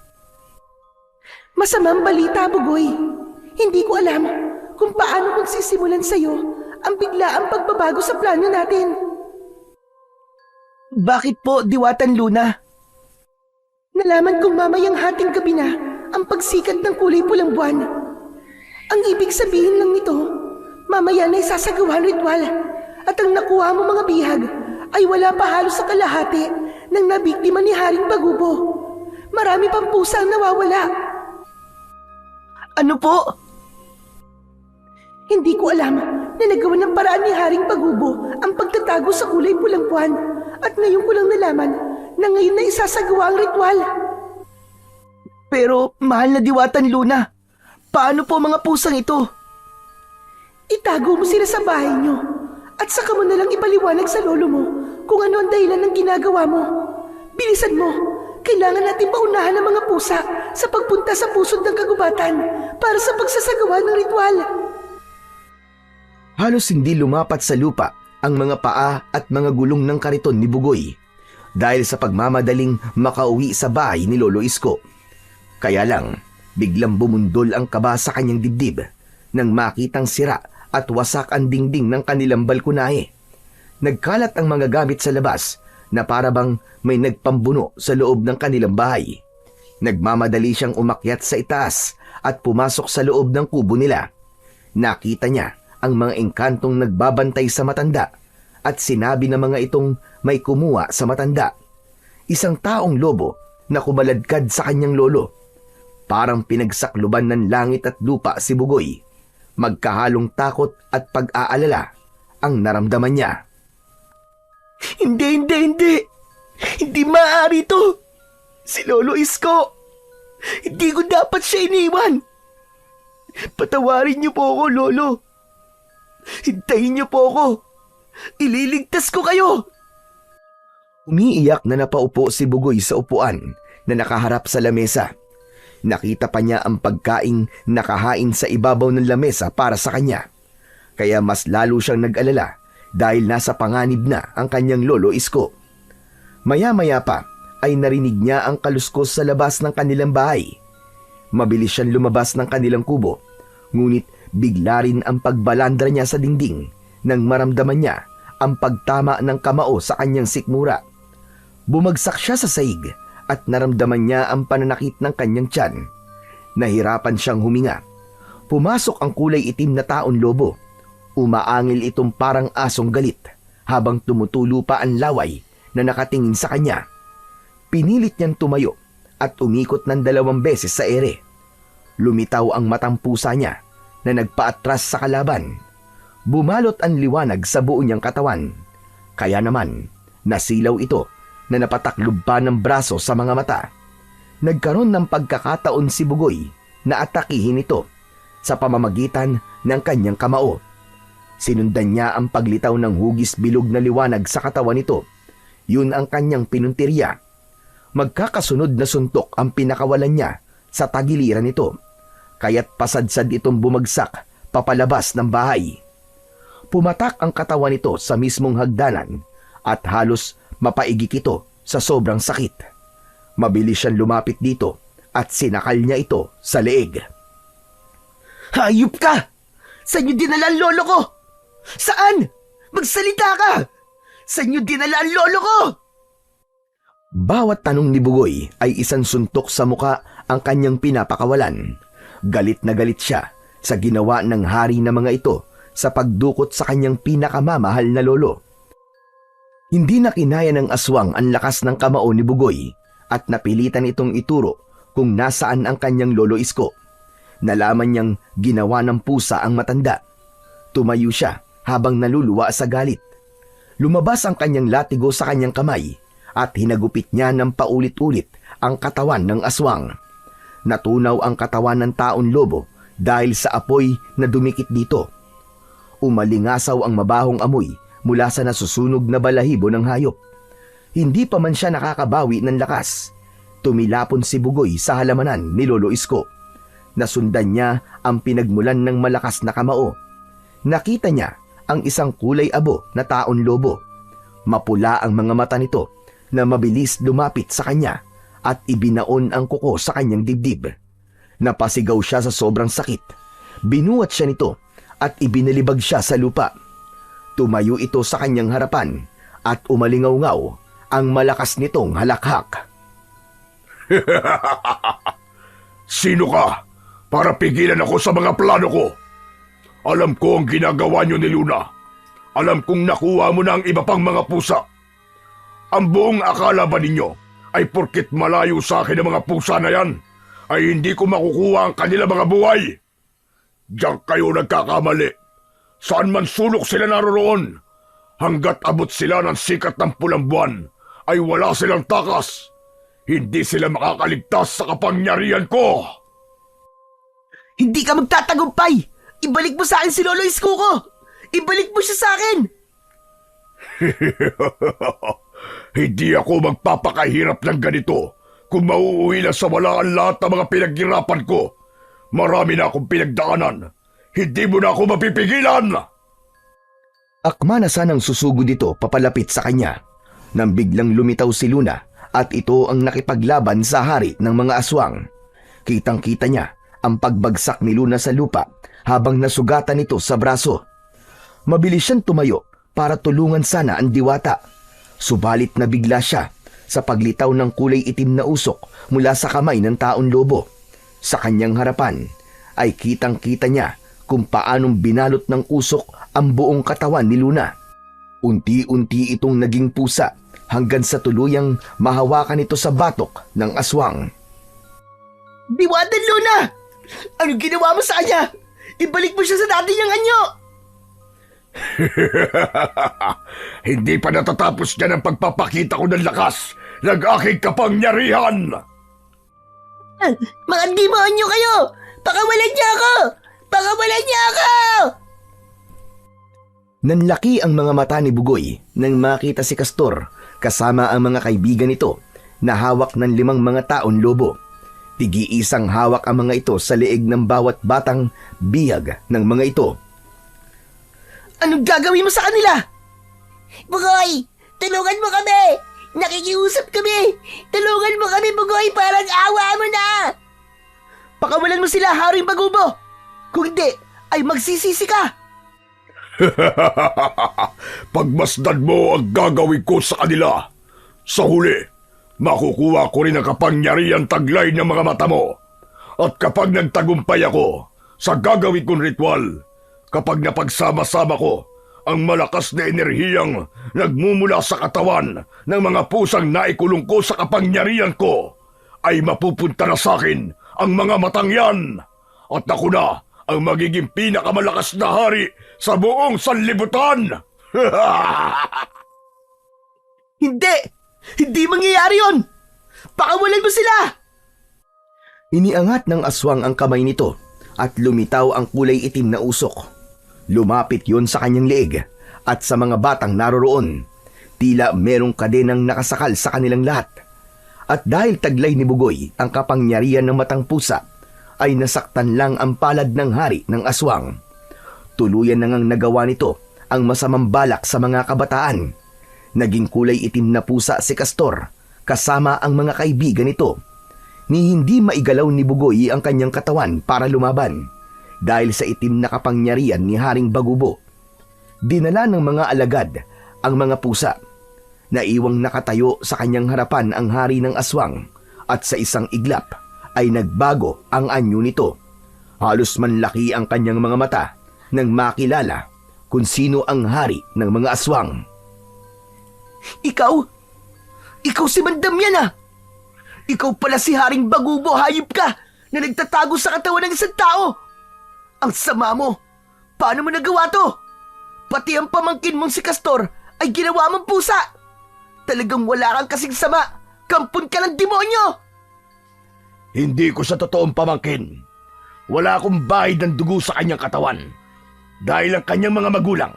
Masamang balita, Bugoy. Hindi ko alam kung paano magsisimulan sa'yo ang biglaang pagbabago sa plano natin. Bakit po, Diwatan Luna? Nalaman kong mamayang hating gabi na ang pagsikat ng kulay pulang buwan. Ang ibig sabihin lang nito, mamaya na isasagawa ang ritual at ang nakuha mo mga bihag ay wala pa halos sa kalahati ng nabiktima ni Haring Bagubo. Marami pang pusa ang nawawala. Ano po? Hindi ko alam na nagawa ng paraan ni Haring Bagubo ang pagtatago sa kulay pulang buwan at ngayon ko lang nalaman na ngayon na isasagawa ang ritual. Pero mahal na Diwatan Luna, paano po mga pusang ito? Itago mo sila sa bahay niyo at saka mo na lang ipaliwanag sa lolo mo kung ano ang dahilan ng ginagawa mo. Bilisan mo, kailangan natin paunahan ang mga pusa sa pagpunta sa pusod ng kagubatan para sa pagsasagawa ng ritual. Halos hindi lumapat sa lupa ang mga paa at mga gulong ng kariton ni Bugoy dahil sa pagmamadaling makauwi sa bahay ni Lolo Isko. Kaya lang, biglang bumundol ang kaba sa kanyang dibdib nang makitang sira at wasak ang dingding ng kanilang balkonahe. Nagkalat ang mga gamit sa labas na parabang may nagpambuno sa loob ng kanilang bahay. Nagmamadali siyang umakyat sa itaas at pumasok sa loob ng kubo nila. Nakita niya ang mga engkantong nagbabantay sa matanda at sinabi ng mga itong may kumuha sa matanda. Isang taong lobo na kumaladkad sa kanyang lolo. Parang pinagsakluban ng langit at lupa si Bugoy. Magkahalong takot at pag-aalala ang naramdaman niya. Hindi! Hindi maaari ito! Si Lolo Isko! Hindi ko dapat siya iniwan! Patawarin niyo po ako, Lolo! Hintayin niyo po ako! Ililigtas ko kayo! Umiiyak na napaupo si Bugoy sa upuan na nakaharap sa lamesa. Nakita pa niya ang pagkaing nakahain sa ibabaw ng lamesa para sa kanya. Kaya mas lalo siyang nag-alala dahil nasa panganib na ang kanyang Lolo Isko. Maya-maya pa ay narinig niya ang kaluskos sa labas ng kanilang bahay. Mabilis siyang lumabas ng kanilang kubo, ngunit bigla rin ang pagbalandra niya sa dingding nang maramdaman niya ang pagtama ng kamao sa kanyang sikmura. Bumagsak siya sa saig at naramdaman niya ang pananakit ng kanyang tiyan. Nahirapan siyang huminga. Pumasok ang kulay itim na taon lobo. Umaangil itong parang asong galit habang tumutulo pa ang laway na nakatingin sa kanya. Pinilit niyang tumayo at umikot ng 2 beses sa ere. Lumitaw ang matang pusa niya na nagpaatras sa kalaban. Bumalot ang liwanag sa buo niyang katawan. Kaya naman, nasilaw ito na napataklob pa ng braso sa mga mata. Nagkaroon ng pagkakataon si Bugoy na atakihin ito sa pamamagitan ng kanyang kamao. Sinundan niya ang paglitaw ng hugis bilog na liwanag sa katawan nito. Yun ang kanyang pinuntirya. Magkakasunod na suntok ang pinakawalan niya sa tagiliran nito. Kaya't pasadsad itong bumagsak papalabas ng bahay. Pumatak ang katawan nito sa mismong hagdanan at halos mapaigik ito sa sobrang sakit. Mabilis siyang lumapit dito at sinakal niya ito sa leeg. Hayop ka! Saan niyo dinala ang lolo ko? Saan? Magsalita ka! Saan niyo dinala ang lolo ko? Bawat tanong ni Bugoy ay isang suntok sa muka ang kanyang pinapakawalan. Galit na galit siya sa ginawa ng hari na mga ito sa pagdukot sa kanyang pinakamamahal na lolo. Hindi na kinaya ng aswang ang lakas ng kamao ni Bugoy at napilitan itong ituro kung nasaan ang kanyang lolo Isko. Nalaman niyang ginawa ng pusa ang matanda. Tumayo siya habang naluluwa sa galit. Lumabas ang kanyang latigo sa kanyang kamay at hinagupit niya ng paulit-ulit ang katawan ng aswang. Natunaw ang katawan ng taon lobo dahil sa apoy na dumikit dito. Umalingasaw ang mabahong amoy mula sa nasusunog na balahibo ng hayop. Hindi pa man siya nakakabawi ng lakas. Tumilapon si Bugoy sa halamanan ni Lolo Isko. Nasundan niya ang pinagmulan ng malakas na kamao. Nakita niya ang isang kulay abo na taon lobo. Mapula ang mga mata nito na mabilis lumapit sa kanya at ibinaon ang kuko sa kanyang dibdib. Napasigaw siya sa sobrang sakit. Binuhat siya nito at ibinalibag siya sa lupa. Tumayo ito sa kanyang harapan at umalingaw-ngaw ang malakas nitong halakhak. Sino ka? Para pigilan ako sa mga plano ko. Alam ko ang ginagawa niyo ni Luna. Alam kong nakuha mo na ang iba pang mga pusa. Ang buong akala ba ninyo ay porkit malayo sa akin ang mga pusa na yan, ay hindi ko makukuha ang kanila mga buhay? Diyan kayo nagkakamali. Saan man sulok sila naroroon, hanggat abot sila ng sikat ng pulang buwan, ay wala silang takas. Hindi sila makakaligtas sa kapangyarihan ko. Hindi ka magtatagumpay! Ibalik mo sa akin si Lolo Isko ko! Ibalik mo siya sa akin! Hindi ako magpapakahirap ng ganito kung mauuwi na sa wala ang lahat ng mga pinaghirapan ko. Marami na akong pinagdaanan. Hindi mo na ako mapipigilan! Akma na sanang susugod ito papalapit sa kanya nang biglang lumitaw si Luna at ito ang nakipaglaban sa hari ng mga aswang. Kitang-kita niya ang pagbagsak ni Luna sa lupa habang nasugatan ito sa braso. Mabilis siyang tumayo para tulungan sana ang diwata. Subalit nabigla siya sa paglitaw ng kulay itim na usok mula sa kamay ng taon lobo. Sa kanyang harapan ay kitang-kita niya kung paanong binalot ng usok ang buong katawan ni Luna. Unti-unti itong naging pusa hanggang sa tuluyang mahawakan ito sa batok ng aswang. Diwata Luna! Anong ginawa mo sa kanya? Ibalik mo siya sa dati niyang anyo! Hindi pa natatapos niyan ang pagpapakita ko ng lakas ng aking kapangyarihan! Mga demonyo kayo! Pakawalan niya ako! Pakawalan niya ako! Nanlaki ang mga mata ni Bugoy nang makita si Castor kasama ang mga kaibigan nito na hawak ng 5 mga taon lobo. Tigi-isang hawak ang mga ito sa leeg ng bawat batang biyag ng mga ito. Anong gagawin mo sa kanila? Bugoy! Tulungan mo kami! Nakikiusap kami! Tulungan mo kami, Bugoy! Parang awa mo na! Pakawalan mo sila, Haring Bagubo! Kung hindi, ay magsisisi ka! Pagmasdan mo ang gagawin ko sa kanila. Sa huli, makukuha ko rin ang kapangyarihan taglay ng mga mata mo. At kapag nagtagumpay ako sa gagawin kong ritual, kapag napagsama-sama ko ang malakas na enerhiyang nagmumula sa katawan ng mga pusang naikulong ko sa kapangyarihan ko, ay mapupunta na sa akin ang mga matang yan. At ako na ang magiging pinakamalakas na hari sa buong sanlibutan. Hindi! Hindi mangyayari yun! Pakawalan mo sila! Iniangat ng aswang ang kamay nito at lumitaw ang kulay itim na usok. Lumapit yon sa kanyang leeg at sa mga batang naroroon. Tila merong kadenang nakasakal sa kanilang lahat. At dahil taglay ni Bugoy ang kapangyarihan ng matang pusa, ay nasaktan lang ang palad ng hari ng aswang. Tuluyan na ngang nagawa nito ang masamang balak sa mga kabataan. Naging kulay itim na pusa si Castor kasama ang mga kaibigan nito. Ni hindi maigalaw ni Bugoy ang kanyang katawan para lumaban dahil sa itim na kapangyarihan ni Haring Bagubo. Dinala ng mga alagad ang mga pusa. Naiwang nakatayo sa kanyang harapan ang hari ng aswang at sa isang iglap ay nagbago ang anyo nito. Halos manlaki ang kanyang mga mata nang makilala kung sino ang hari ng mga aswang. Ikaw? Ikaw si Mandamyan ah! Ikaw pala si Haring Bagubo, hayop ka na nagtatago sa katawan ng isang tao! Ang sama mo! Paano mo nagawa to? Pati ang pamangkin mong si Castor ay ginawa mong pusa! Talagang wala kang kasing sama! Kampon ka ng demonyo! Hindi ko sa totoong pamangkin. Wala akong bahid ng dugo sa kanyang katawan. Dahil ang kanyang mga magulang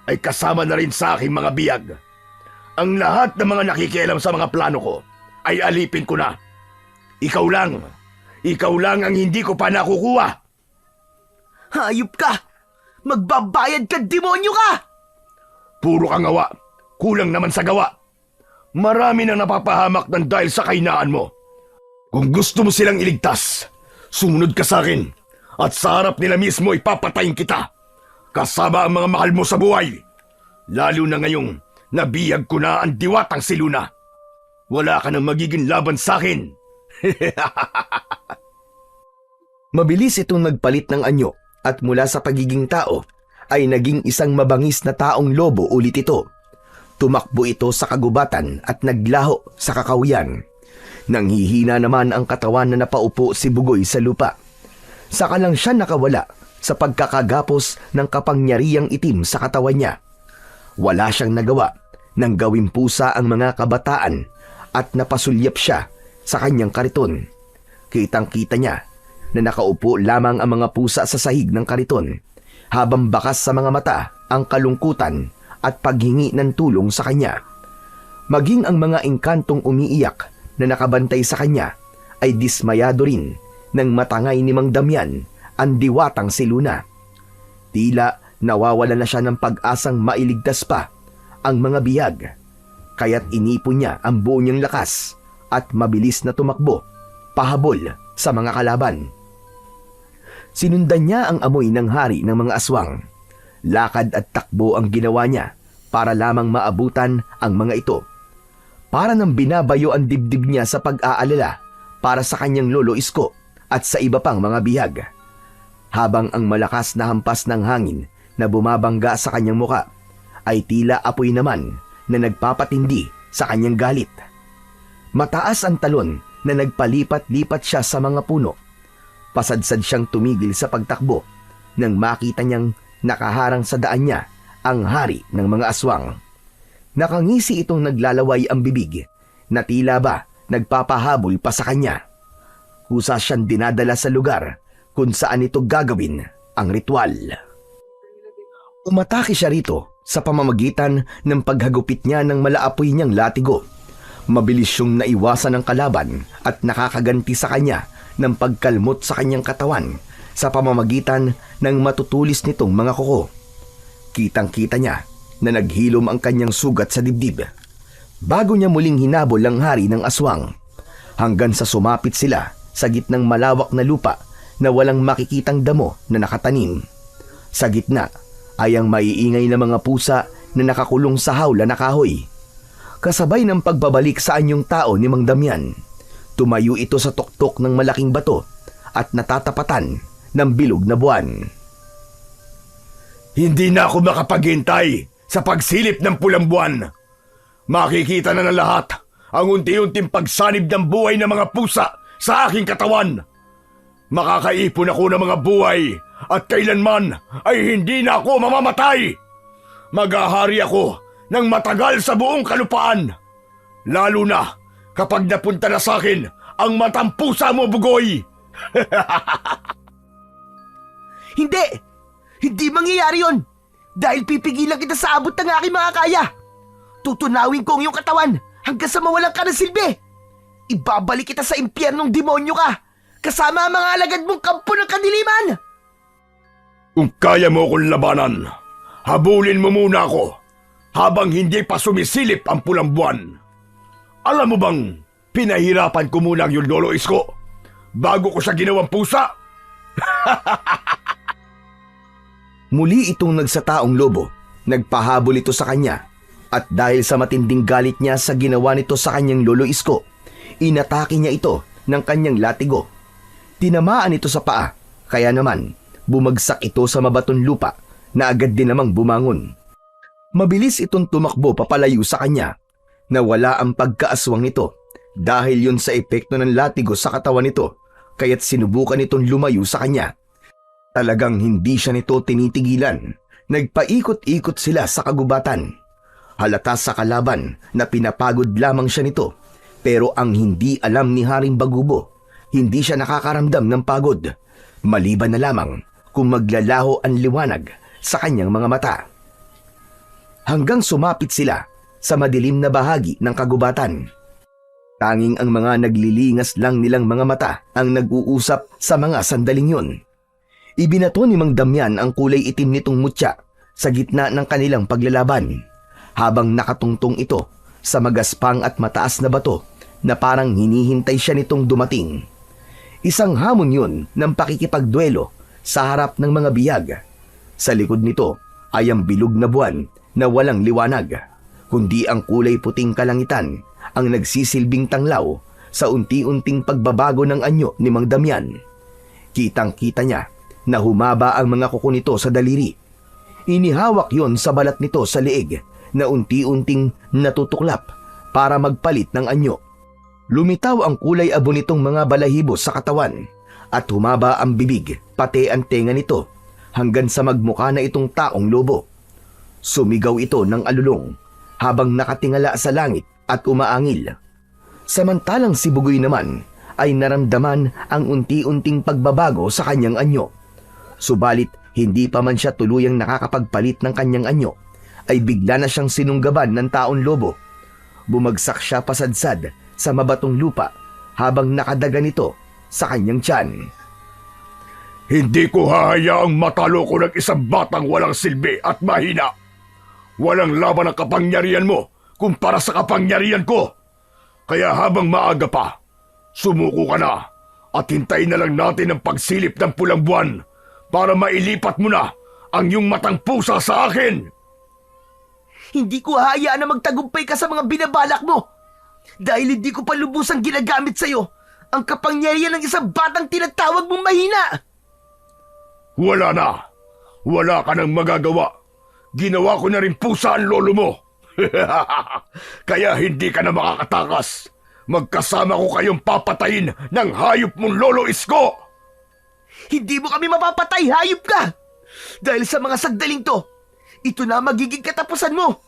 ay kasama na rin sa aking mga biyag. Ang lahat ng mga nakikialam sa mga plano ko ay alipin ko na. Ikaw lang ang hindi ko pa nakukuha. Hayop ka! Magbabayad ka, demonyo ka! Puro kang gawa, kulang naman sa gawa. Marami na napapahamak ng dahil sa kahinaan mo. Kung gusto mo silang iligtas, sumunod ka sa akin at sa harap nila mismo ipapatayin kita. Kasama ang mga mahal mo sa buhay. Lalo na ngayong nabiyag ko na ang diwatang si Luna. Wala ka nang magiging laban sa akin. Mabilis itong nagpalit ng anyo at mula sa pagiging tao ay naging isang mabangis na taong lobo ulit ito. Tumakbo ito sa kagubatan at naglaho sa kakawian. Nanghihina naman ang katawan na napaupo si Bugoy sa lupa. Saka lang siya nakawala sa pagkakagapos ng kapangyarihang itim sa katawan niya. Wala siyang nagawa nang gawing pusa ang mga kabataan at napasulyap siya sa kanyang kariton. Kitang-kita niya na nakaupo lamang ang mga pusa sa sahig ng kariton habang bakas sa mga mata ang kalungkutan at paghingi ng tulong sa kanya. Maging ang mga engkantong umiiyak na nakabantay sa kanya ay dismayado rin nang matangay ni Mang Damian ang diwatang si Luna. Tila nawawala na siya ng pag-asang mailigtas pa ang mga biyag, kaya't inipon niya ang buo niyang lakas at mabilis na tumakbo pahabol sa mga kalaban. Sinundan niya ang amoy ng hari ng mga aswang. Lakad at takbo ang ginawa niya para lamang maabutan ang mga ito. Para nang binabayo ang dibdib niya sa pag-aalala para sa kanyang lolo Isko at sa iba pang mga bihag. Habang ang malakas na hampas ng hangin na bumabangga sa kanyang muka ay tila apoy naman na nagpapatindi sa kanyang galit. Mataas ang talon na nagpalipat-lipat siya sa mga puno. Pasadsad siyang tumigil sa pagtakbo nang makita niyang nakaharang sa daan niya ang hari ng mga aswang. Nakangisi itong naglalaway ang bibig na tila ba nagpapahabol pa sa kanya. Kusa siyang dinadala sa lugar kung saan ito gagawin ang ritual. Umatake siya rito sa pamamagitan ng paghagupit niya ng malaapoy niyang latigo. Mabilis siyang naiwasan ng kalaban at nakakaganti sa kanya ng pagkalmot sa kanyang katawan sa pamamagitan ng matutulis nitong mga kuko. Kitang-kita niya na naghilom ang kanyang sugat sa dibdib. Bago niya muling hinabol ang hari ng aswang, hanggang sa sumapit sila sa gitnang malawak na lupa na walang makikitang damo na nakatanim. Sa gitna ay ang maiingay na mga pusa na nakakulong sa hawla na kahoy. Kasabay ng pagbabalik sa anyong tao ni Mang Damian, tumayo ito sa tuktok ng malaking bato at natatapatan ng bilog na buwan. Hindi na ako makapaghintay sa pagsilip ng pulang buwan. Makikita na ng lahat ang unti-unting pagsanib ng buhay ng mga pusa sa aking katawan. Makakaipon ako ng mga buhay at kailanman ay hindi na ako mamamatay. Maghahari ako ng matagal sa buong kalupaan. Lalo na kapag napunta na sa akin ang matang pusa mo, Bugoy. Hindi! Hindi mangyayari yon! Dahil pipigilan kita sa abot ng aking mga kaya! Tutunawin ko ang iyong katawan hanggang sa mawalan ka ng silbi! Ibabalik kita sa impyernong demonyo ka! Kasama ang mga alagad mong kampo ng kadiliman! Kung kaya mo akong labanan, habulin mo muna ako habang hindi pa sumisilip ang pulang buwan. Alam mo bang pinahirapan ko muna ang yung lolo Isko bago ko siya ginawang pusa? Muli itong nagsataong lobo Nagpahabol ito sa kanya at dahil sa matinding galit niya sa ginawa nito sa kanyang lolo Isko, inatake niya ito ng kanyang latigo. Tinamaan ito sa paa, kaya naman bumagsak ito sa mabatong lupa na agad din namang bumangon. Mabilis itong tumakbo papalayo sa kanya. Nawala ang pagkaaswang nito dahil yun sa epekto ng latigo sa katawan nito, kaya't sinubukan itong lumayo sa kanya. Talagang hindi siya nito tinitigilan. Nagpaikot-ikot sila sa kagubatan. Halata sa kalaban na pinapagod lamang siya nito, pero ang hindi alam ni Haring Bagubo, hindi siya nakakaramdam ng pagod, maliban na lamang kung maglalaho ang liwanag sa kanyang mga mata. Hanggang sumapit sila sa madilim na bahagi ng kagubatan. Tanging ang mga naglilingas lang nilang mga mata ang nag-uusap sa mga sandaling yun. Ibinato ni Mang Damian ang kulay itim nitong mutya sa gitna ng kanilang paglalaban, habang nakatungtong ito sa magaspang at mataas na bato na parang hinihintay siya nitong dumating. Isang hamon yun ng pakikipagduelo sa harap ng mga biyag. Sa likod nito ay ang bilog na buwan na walang liwanag, kundi ang kulay puting kalangitan ang nagsisilbing tanglaw sa unti-unting pagbabago ng anyo ni Mang Damian. Kitang-kita niya na humaba ang mga kuko nito sa daliri. Inihawak yon sa balat nito sa leeg na unti-unting natutuklap para magpalit ng anyo. Lumitaw ang kulay abo nitong mga balahibo sa katawan at humaba ang bibig pati ang tenga nito hanggang sa magmukha na itong taong lobo. Sumigaw ito ng alulong habang nakatingala sa langit at umaangil. Samantalang si Bugoy naman ay naramdaman ang unti-unting pagbabago sa kanyang anyo. Subalit hindi pa man siya tuluyang nakakapagpalit ng kanyang anyo, ay bigla na siyang sinunggaban ng taong lobo. Bumagsak siya pasadsad sa mabatong lupa habang nakadaga nito sa kanyang tiyan. Hindi ko hahayaang matalo ko ng isang batang walang silbi at mahina. Walang laban ang kapangyarihan mo kumpara sa kapangyarihan ko. Kaya habang maaga pa, sumuko ka na at hintayin na lang natin ang pagsilip ng pulang buwan para mailipat mo na ang iyong matang pusa sa akin. Hindi ko hahayaan na magtagumpay ka sa mga binabalak mo dahil hindi ko pa lubusang ginagamit sa'yo ang kapangyarihan ng isang batang tinatawag mong mahina. Wala na. Wala ka nang magagawa. Ginawa ko na rin pusa ang lolo mo. Kaya hindi ka na makakatakas. Magkasama ko kayong papatayin ng hayop mong lolo Isko. Hindi mo kami mapapatay, hayop ka! Dahil sa mga sagdaling to, ito na magiging katapusan mo.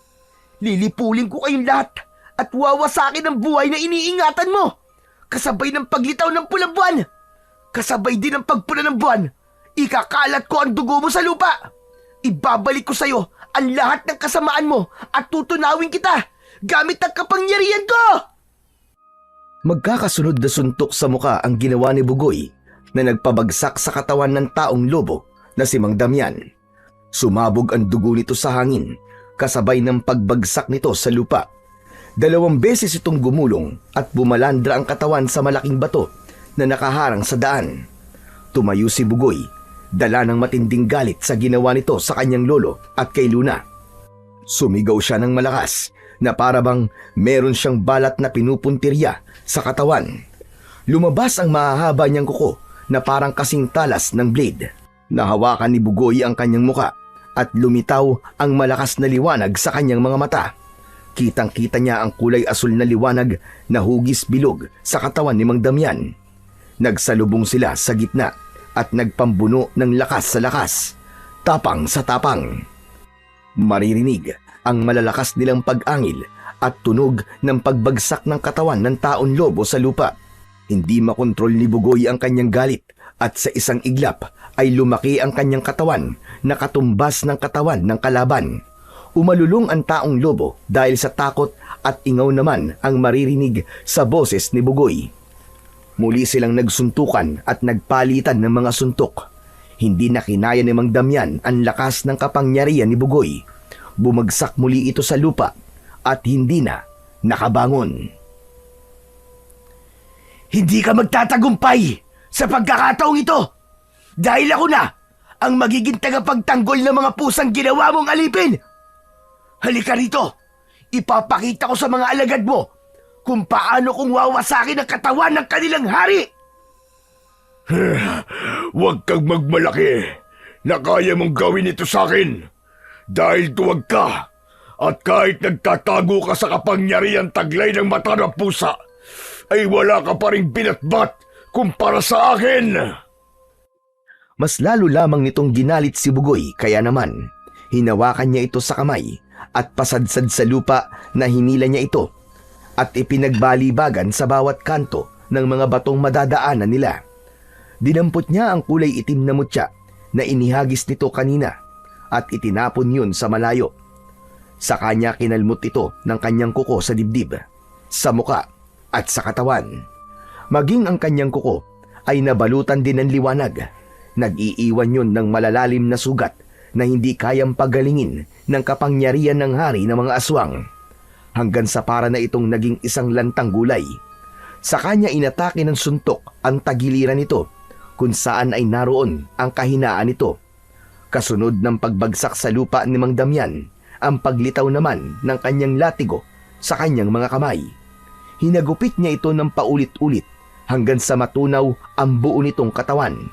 Lilipulin ko kayong lahat at wawasakin ang buhay na iniingatan mo. Kasabay ng paglitaw ng pulang buwan. Kasabay din ng pagpula ng buwan. Ikakalat ko ang dugo mo sa lupa. Ibabalik ko sa'yo ang lahat ng kasamaan mo at tutunawin kita gamit ang kapangyarihan ko! Magkakasunod na suntok sa muka ang ginawa ni Bugoy na nagpabagsak sa katawan ng taong lobo na si Mang Damian. Sumabog ang dugo nito sa hangin kasabay ng pagbagsak nito sa lupa. 2 beses itong gumulong at bumalandra ang katawan sa malaking bato na nakaharang sa daan. Tumayo si Bugoy, dala ng matinding galit sa ginawa nito sa kanyang lolo at kay Luna. Sumigaw siya ng malakas na parabang meron siyang balat na pinupuntirya sa katawan. Lumabas ang mahahaba niyang kuko na parang kasing talas ng blade. Nahawakan ni Bugoy ang kanyang muka at lumitaw ang malakas na liwanag sa kanyang mga mata. Kitang-kita niya ang kulay asul na liwanag na hugis bilog sa katawan ni Mang Damian. Nagsalubong sila sa gitna at nagpambuno ng lakas sa lakas, tapang sa tapang. Maririnig ang malalakas nilang pag-angil at tunog ng pagbagsak ng katawan ng taong lobo sa lupa. Hindi makontrol ni Bugoy ang kanyang galit at sa isang iglap ay lumaki ang kanyang katawan na katumbas ng katawan ng kalaban. Umalulong ang taong lobo dahil sa takot at ingaw naman ang maririnig sa boses ni Bugoy. Muli silang nagsuntukan at nagpalitan ng mga suntok. Hindi na kinaya ni Mang Damian ang lakas ng kapangyarihan ni Bugoy. Bumagsak muli ito sa lupa at hindi na nakabangon. Hindi ka magtatagumpay sa pagkakataong ito dahil ako na ang magiging tagapagtanggol ng mga pusang ginawa mong alipin. Halika rito! Ipapakita ko sa mga alagad mo kung paano kong wawasakin ang katawan ng kanilang hari! Huwag kang magmalaki na kaya mong gawin ito sa akin dahil tuwag ka at kahit nagtatago ka sa kapangyarihan taglay ng mata ng pusa ay wala ka pa ring binatbat kumpara sa akin! Mas lalo lamang nitong ginalit si Bugoy kaya naman hinawakan niya ito sa kamay at pasadsad sa lupa na hinila niya ito at ipinagbalibagan sa bawat kanto ng mga batong madadaanan nila. Dinampot niya ang kulay itim na mutya na inihagis nito kanina at itinapon yun sa malayo. Sa kanya kinalmot ito ng kanyang kuko sa dibdib, sa muka at sa katawan. Maging ang kanyang kuko ay nabalutan din ng liwanag. Nag-iiwan yun ng malalalim na sugat na hindi kayang pagalingin ng kapangyarihan ng hari ng mga aswang. Hanggang sa para na itong naging isang lantang gulay. Sa kanya inatake ng suntok ang tagiliran nito kung saan ay naroon ang kahinaan nito. Kasunod ng pagbagsak sa lupa ni Mang Damian, ang paglitaw naman ng kanyang latigo sa kanyang mga kamay. Hinagupit niya ito ng paulit-ulit hanggang sa matunaw ang buo nitong katawan.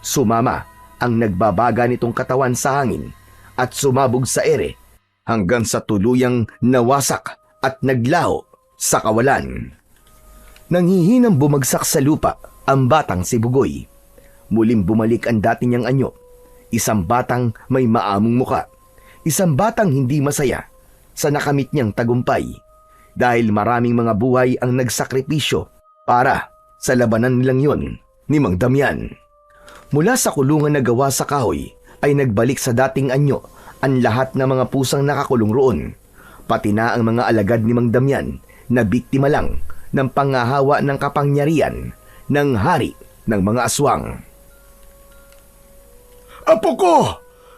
Sumama ang nagbabaga nitong katawan sa hangin at sumabog sa ere hanggang sa tuluyang nawasak at naglaho sa kawalan. Nanghihinang bumagsak sa lupa ang batang si Bugoy. Muling bumalik ang dati niyang anyo. Isang batang may maamong muka. Isang batang hindi masaya sa nakamit niyang tagumpay dahil maraming mga buhay ang nagsakripisyo para sa labanan nilang yon ni Mang Damian. Mula sa kulungan na gawa sa kahoy ay nagbalik sa dating anyo ang lahat ng mga pusang nakakulong roon, pati na ang mga alagad ni Mang Damian na biktima lang ng pangahawa ng kapangyarihan ng hari ng mga aswang. Apo ko!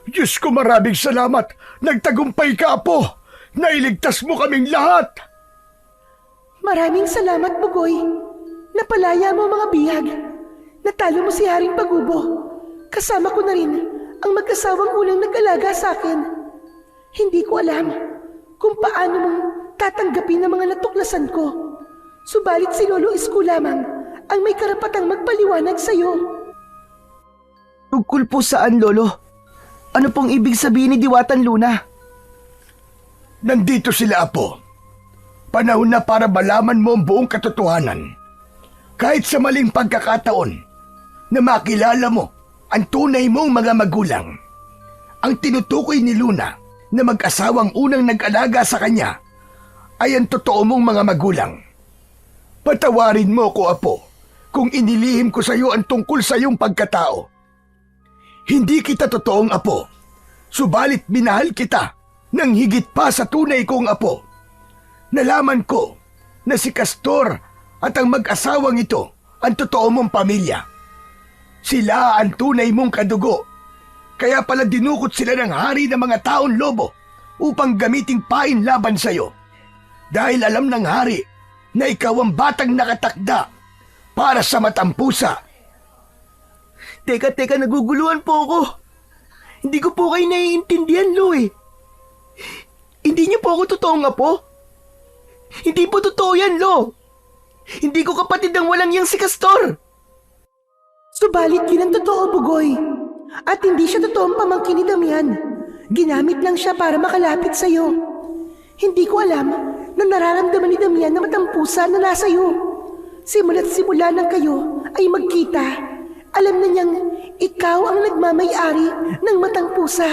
Diyos ko, maraming salamat! Nagtagumpay ka, Apo! Nailigtas mo kaming lahat! Maraming salamat, Bugoy. Napalaya mo mga bihag. Natalo mo si Haring Pagubo. Kasama ko na rin ang mag-asawang unang nag-alaga sa akin. Hindi ko alam kung paano mong tatanggapin ang mga natuklasan ko. Subalit si Lolo Isko lamang ang may karapatang magpaliwanag sa'yo. Tungkol po saan, Lolo? Ano pong ibig sabihin ni Diwatan Luna? Nandito sila, Apo. Panahon na para malaman mo ang buong katotohanan. Kahit sa maling pagkakataon na makilala mo ang tunay mong mga magulang. Ang tinutukoy ni Luna na mag-asawang unang nag-alaga sa kanya ay ang totoo mong mga magulang. Patawarin mo ko, Apo, kung inilihim ko sa iyo ang tungkol sa iyong pagkatao. Hindi kita totoong apo, subalit minahal kita ng higit pa sa tunay kong apo. Nalaman ko na si Castor at ang mag-asawang ito ang totoo mong pamilya. Sila ang tunay mong kadugo, kaya pala dinukot sila ng hari ng mga taon lobo upang gamiting pain laban sa iyo. Dahil alam ng hari na ikaw ang batang nakatakda para sa matampusa. Teka, naguguluhan po ako. Hindi ko po kayo naiintindihan, Lo eh. Hindi niyo po ako totoong apo? Hindi po totoo yan, Lo. Hindi ko kapatid ang walang yang si Castor. Subalit yun ang totoo, Bugoy. At hindi siya totoong pamangkin ni Damian. Ginamit lang siya para makalapit sa'yo. Hindi ko alam na nararamdaman ni Damian na matampusa na nasa iyo. Simula't simula nang kayo ay magkita, alam na niyang ikaw ang nagmamay-ari ng matang pusa.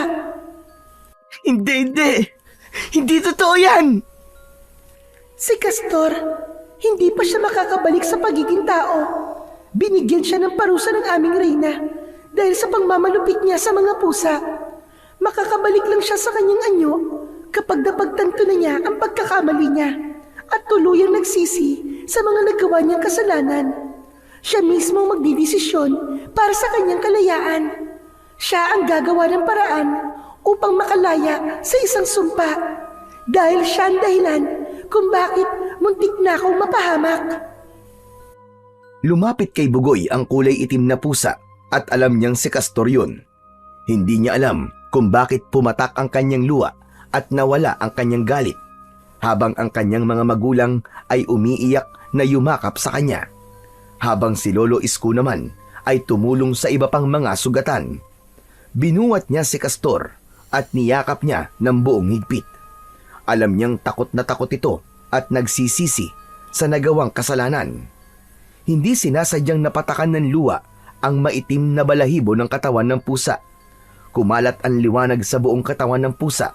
Hindi. Hindi totoo yan. Si Castor, hindi pa siya makakabalik sa pagiging tao. Binigyan siya ng parusa ng aming reyna dahil sa pangmamalupit niya sa mga pusa. Makakabalik lang siya sa kanyang anyo kapag napagtanto na niya ang pagkakamali niya at tuluyang nagsisi sa mga nagawa niyang kasalanan. Siya mismo magdidesisyon para sa kanyang kalayaan. Siya ang gagawa ng paraan upang makalaya sa isang sumpa. Dahil siya ang dahilan kung bakit muntik na akong mapahamak. Lumapit kay Bugoy ang kulay itim na pusa at alam niyang si Castor yun. Hindi niya alam kung bakit pumatak ang kanyang luha at nawala ang kanyang galit, habang ang kanyang mga magulang ay umiiyak na yumakap sa kanya, habang si Lolo Isko naman ay tumulong sa iba pang mga sugatan. Binuhat niya si Castor at niyakap niya ng buong higpit. Alam niyang takot na takot ito at nagsisisi sa nagawang kasalanan. Hindi sinasadyang napatakan ng luha ang maitim na balahibo ng katawan ng pusa. Kumalat ang liwanag sa buong katawan ng pusa.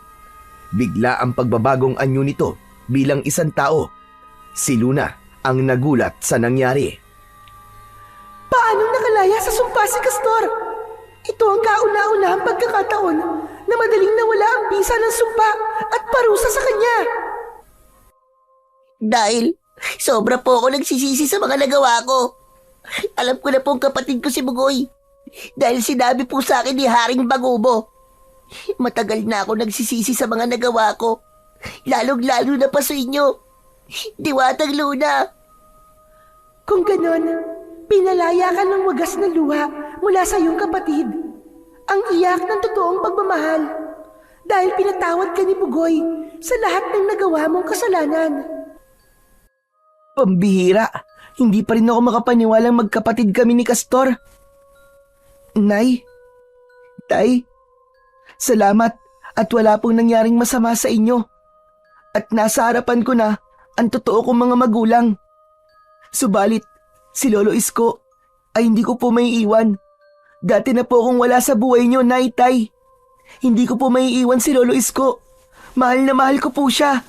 Bigla ang pagbabagong anyo nito bilang isang tao. Si Luna ang nagulat sa nangyari. Paanong nakalaya sa sumpa si Castor? Ito ang kauna-unahang pagkakataon na madaling nawala ang bisa ng sumpa at parusa sa kanya. Dahil sobra po ako nagsisisi sa mga nagawa ko. Alam ko na pong kapatid ko si Bugoy. Dahil sinabi po sa akin ni Haring Bagubo. Matagal na ako nagsisisi sa mga nagawa ko. Lalong-lalo na pa sa inyo. Diwatang Luna. Kung ganon, pinalaya ka ng wagas na luha mula sa iyong kapatid. Ang iyak ng totoong pagmamahal. Dahil pinatawad ka ni Bugoy sa lahat ng nagawa mong kasalanan. Pambihira, hindi pa rin ako makapaniwalang magkapatid kami ni Castor. Nay, Tay, salamat at wala pong nangyaring masama sa inyo. At nasa harapan ko na ang totoo kong mga magulang. Subalit, si Lolo Isko ay hindi ko po may iwan. Dati na po akong wala sa buhay niyo, Nay, Tay. Hindi ko po may iwan si Lolo Isko. Mahal na mahal ko po siya.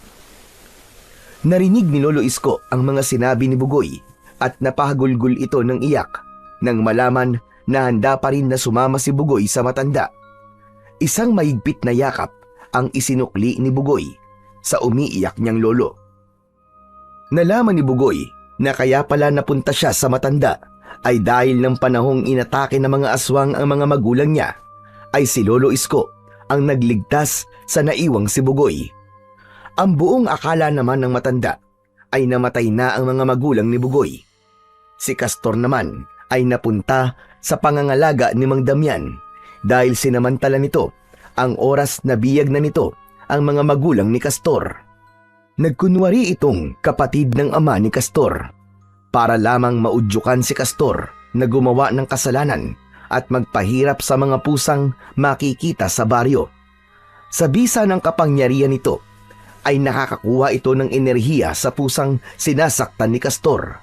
Narinig ni Lolo Isko ang mga sinabi ni Bugoy at napahagulgol ito ng iyak nang malaman na handa pa rin na sumama si Bugoy sa matanda. Isang mahigpit na yakap ang isinukli ni Bugoy sa umiiyak niyang lolo. Nalaman ni Bugoy na kaya pala napunta siya sa matanda ay dahil ng panahong inatake ng mga aswang ang mga magulang niya, ay si Lolo Isko ang nagligtas sa naiwang si Bugoy. Ang buong akala naman ng matanda ay namatay na ang mga magulang ni Bugoy. Si Castor naman ay napunta sa pangangalaga ni Mang Damian dahil sinamantala nito ang oras na biyag na nito ang mga magulang ni Castor. Nagkunwari itong kapatid ng ama ni Castor para lamang maudyukan si Castor na gumawa ng kasalanan at magpahirap sa mga pusang makikita sa baryo. Sa bisa ng kapangyarihan nito ay nakakakuha ito ng enerhiya sa pusang sinasaktan ni Castor.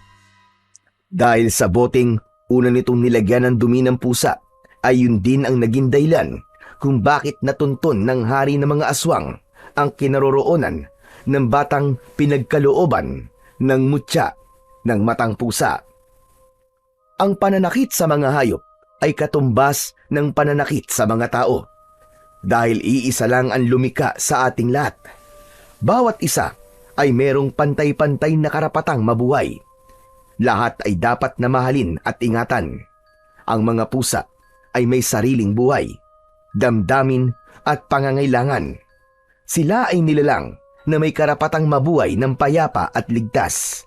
Dahil sa boteng una nitong nilagyan ng dumi ng pusa, ay yun din ang naging dahilan kung bakit natunton ng hari ng mga aswang ang kinaroroonan ng batang pinagkalooban ng mutya ng matang pusa. Ang pananakit sa mga hayop ay katumbas ng pananakit sa mga tao. Dahil iisa lang ang lumika sa ating lahat. Bawat isa ay merong pantay-pantay na karapatang mabuhay. Lahat ay dapat na mahalin at ingatan. Ang mga pusa ay may sariling buhay, damdamin at pangangailangan. Sila ay nilalang na may karapatang mabuhay ng payapa at ligtas.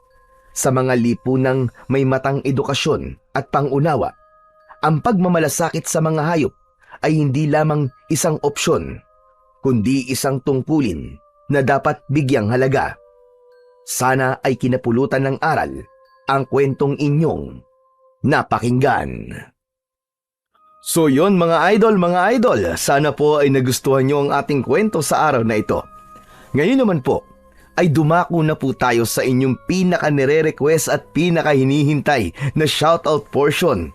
Sa mga lipunang may matang edukasyon at pangunawa, ang pagmamalasakit sa mga hayop ay hindi lamang isang opsyon, kundi isang tungkulin na dapat bigyang halaga. Sana ay kinapulutan ng aral ang kwentong inyong napakinggan. So yon mga idol, sana po ay nagustuhan nyo ang ating kwento sa araw na ito. Ngayon naman po, ay dumako na po tayo sa inyong pinaka-nire-request at pinaka-hinihintay na shoutout portion.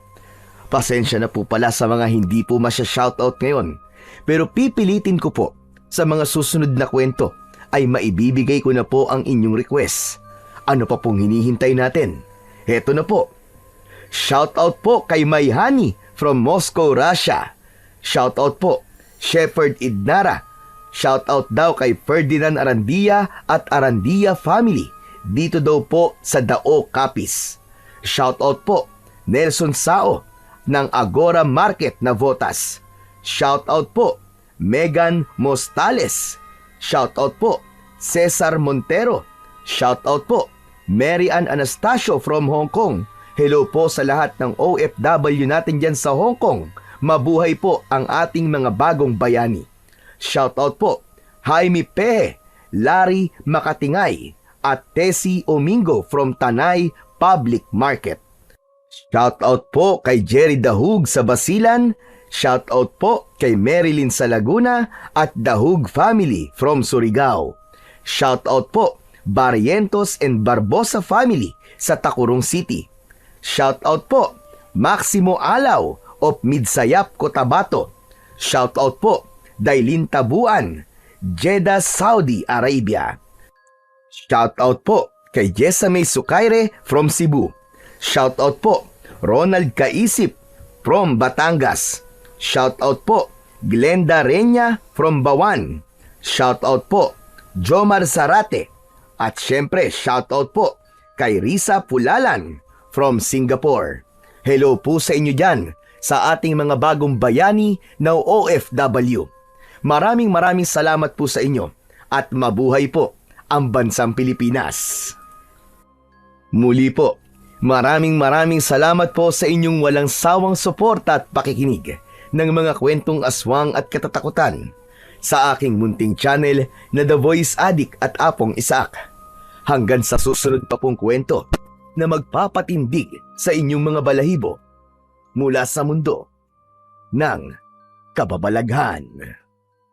Pasensya na po pala sa mga hindi po masya-shoutout ngayon, pero pipilitin ko po sa mga susunod na kwento ay maibibigay ko na po ang inyong request. Ano pa pong hinihintay natin? Heto na po. Shoutout po kay Mayhani from Moscow, Russia. Shoutout po, Shepherd Idnara. Shoutout daw kay Ferdinand Arandia at Arandia family. Dito daw po sa Dao, Capiz. Shoutout po, Nelson Sao ng Agora Market, Navotas. Shoutout po, Megan Mostales. Shoutout po, Cesar Montero. Shoutout po, Mary Ann Anastasio from Hong Kong. Hello po sa lahat ng OFW natin dyan sa Hong Kong. Mabuhay po ang ating mga bagong bayani. Shoutout po, Jaime P., Larry Makatingay, at Tessie Omingo from Tanay Public Market. Shoutout po kay Jerry Dahug sa Basilan, shoutout po kay Marilyn sa Laguna at Dahug family from Surigao. Shoutout po Barrientos and Barbosa family sa Tacurong City. Shoutout po Maximo Alaw of Midsayap, Cotabato. Shoutout po Dailin Tabuan, Jeddah, Saudi Arabia. Shoutout po kay Jessamay Sukaire from Cebu. Shoutout po Ronald Kaisip from Batangas. Shoutout po Glenda Reña from Bawan. Shoutout po Jomar Zarate. At syempre shoutout po kay Risa Pulalan from Singapore. Hello po sa inyo dyan sa ating mga bagong bayani na OFW. Maraming salamat po sa inyo at mabuhay po ang bansang Pilipinas. Muli po, maraming salamat po sa inyong walang sawang suporta at pakikinig ng mga kwentong aswang at katatakutan sa aking munting channel na The Voice Addict at Apong Isaac. Hanggang sa susunod pa pong kwento na magpapatindig sa inyong mga balahibo mula sa mundo ng kababalaghan.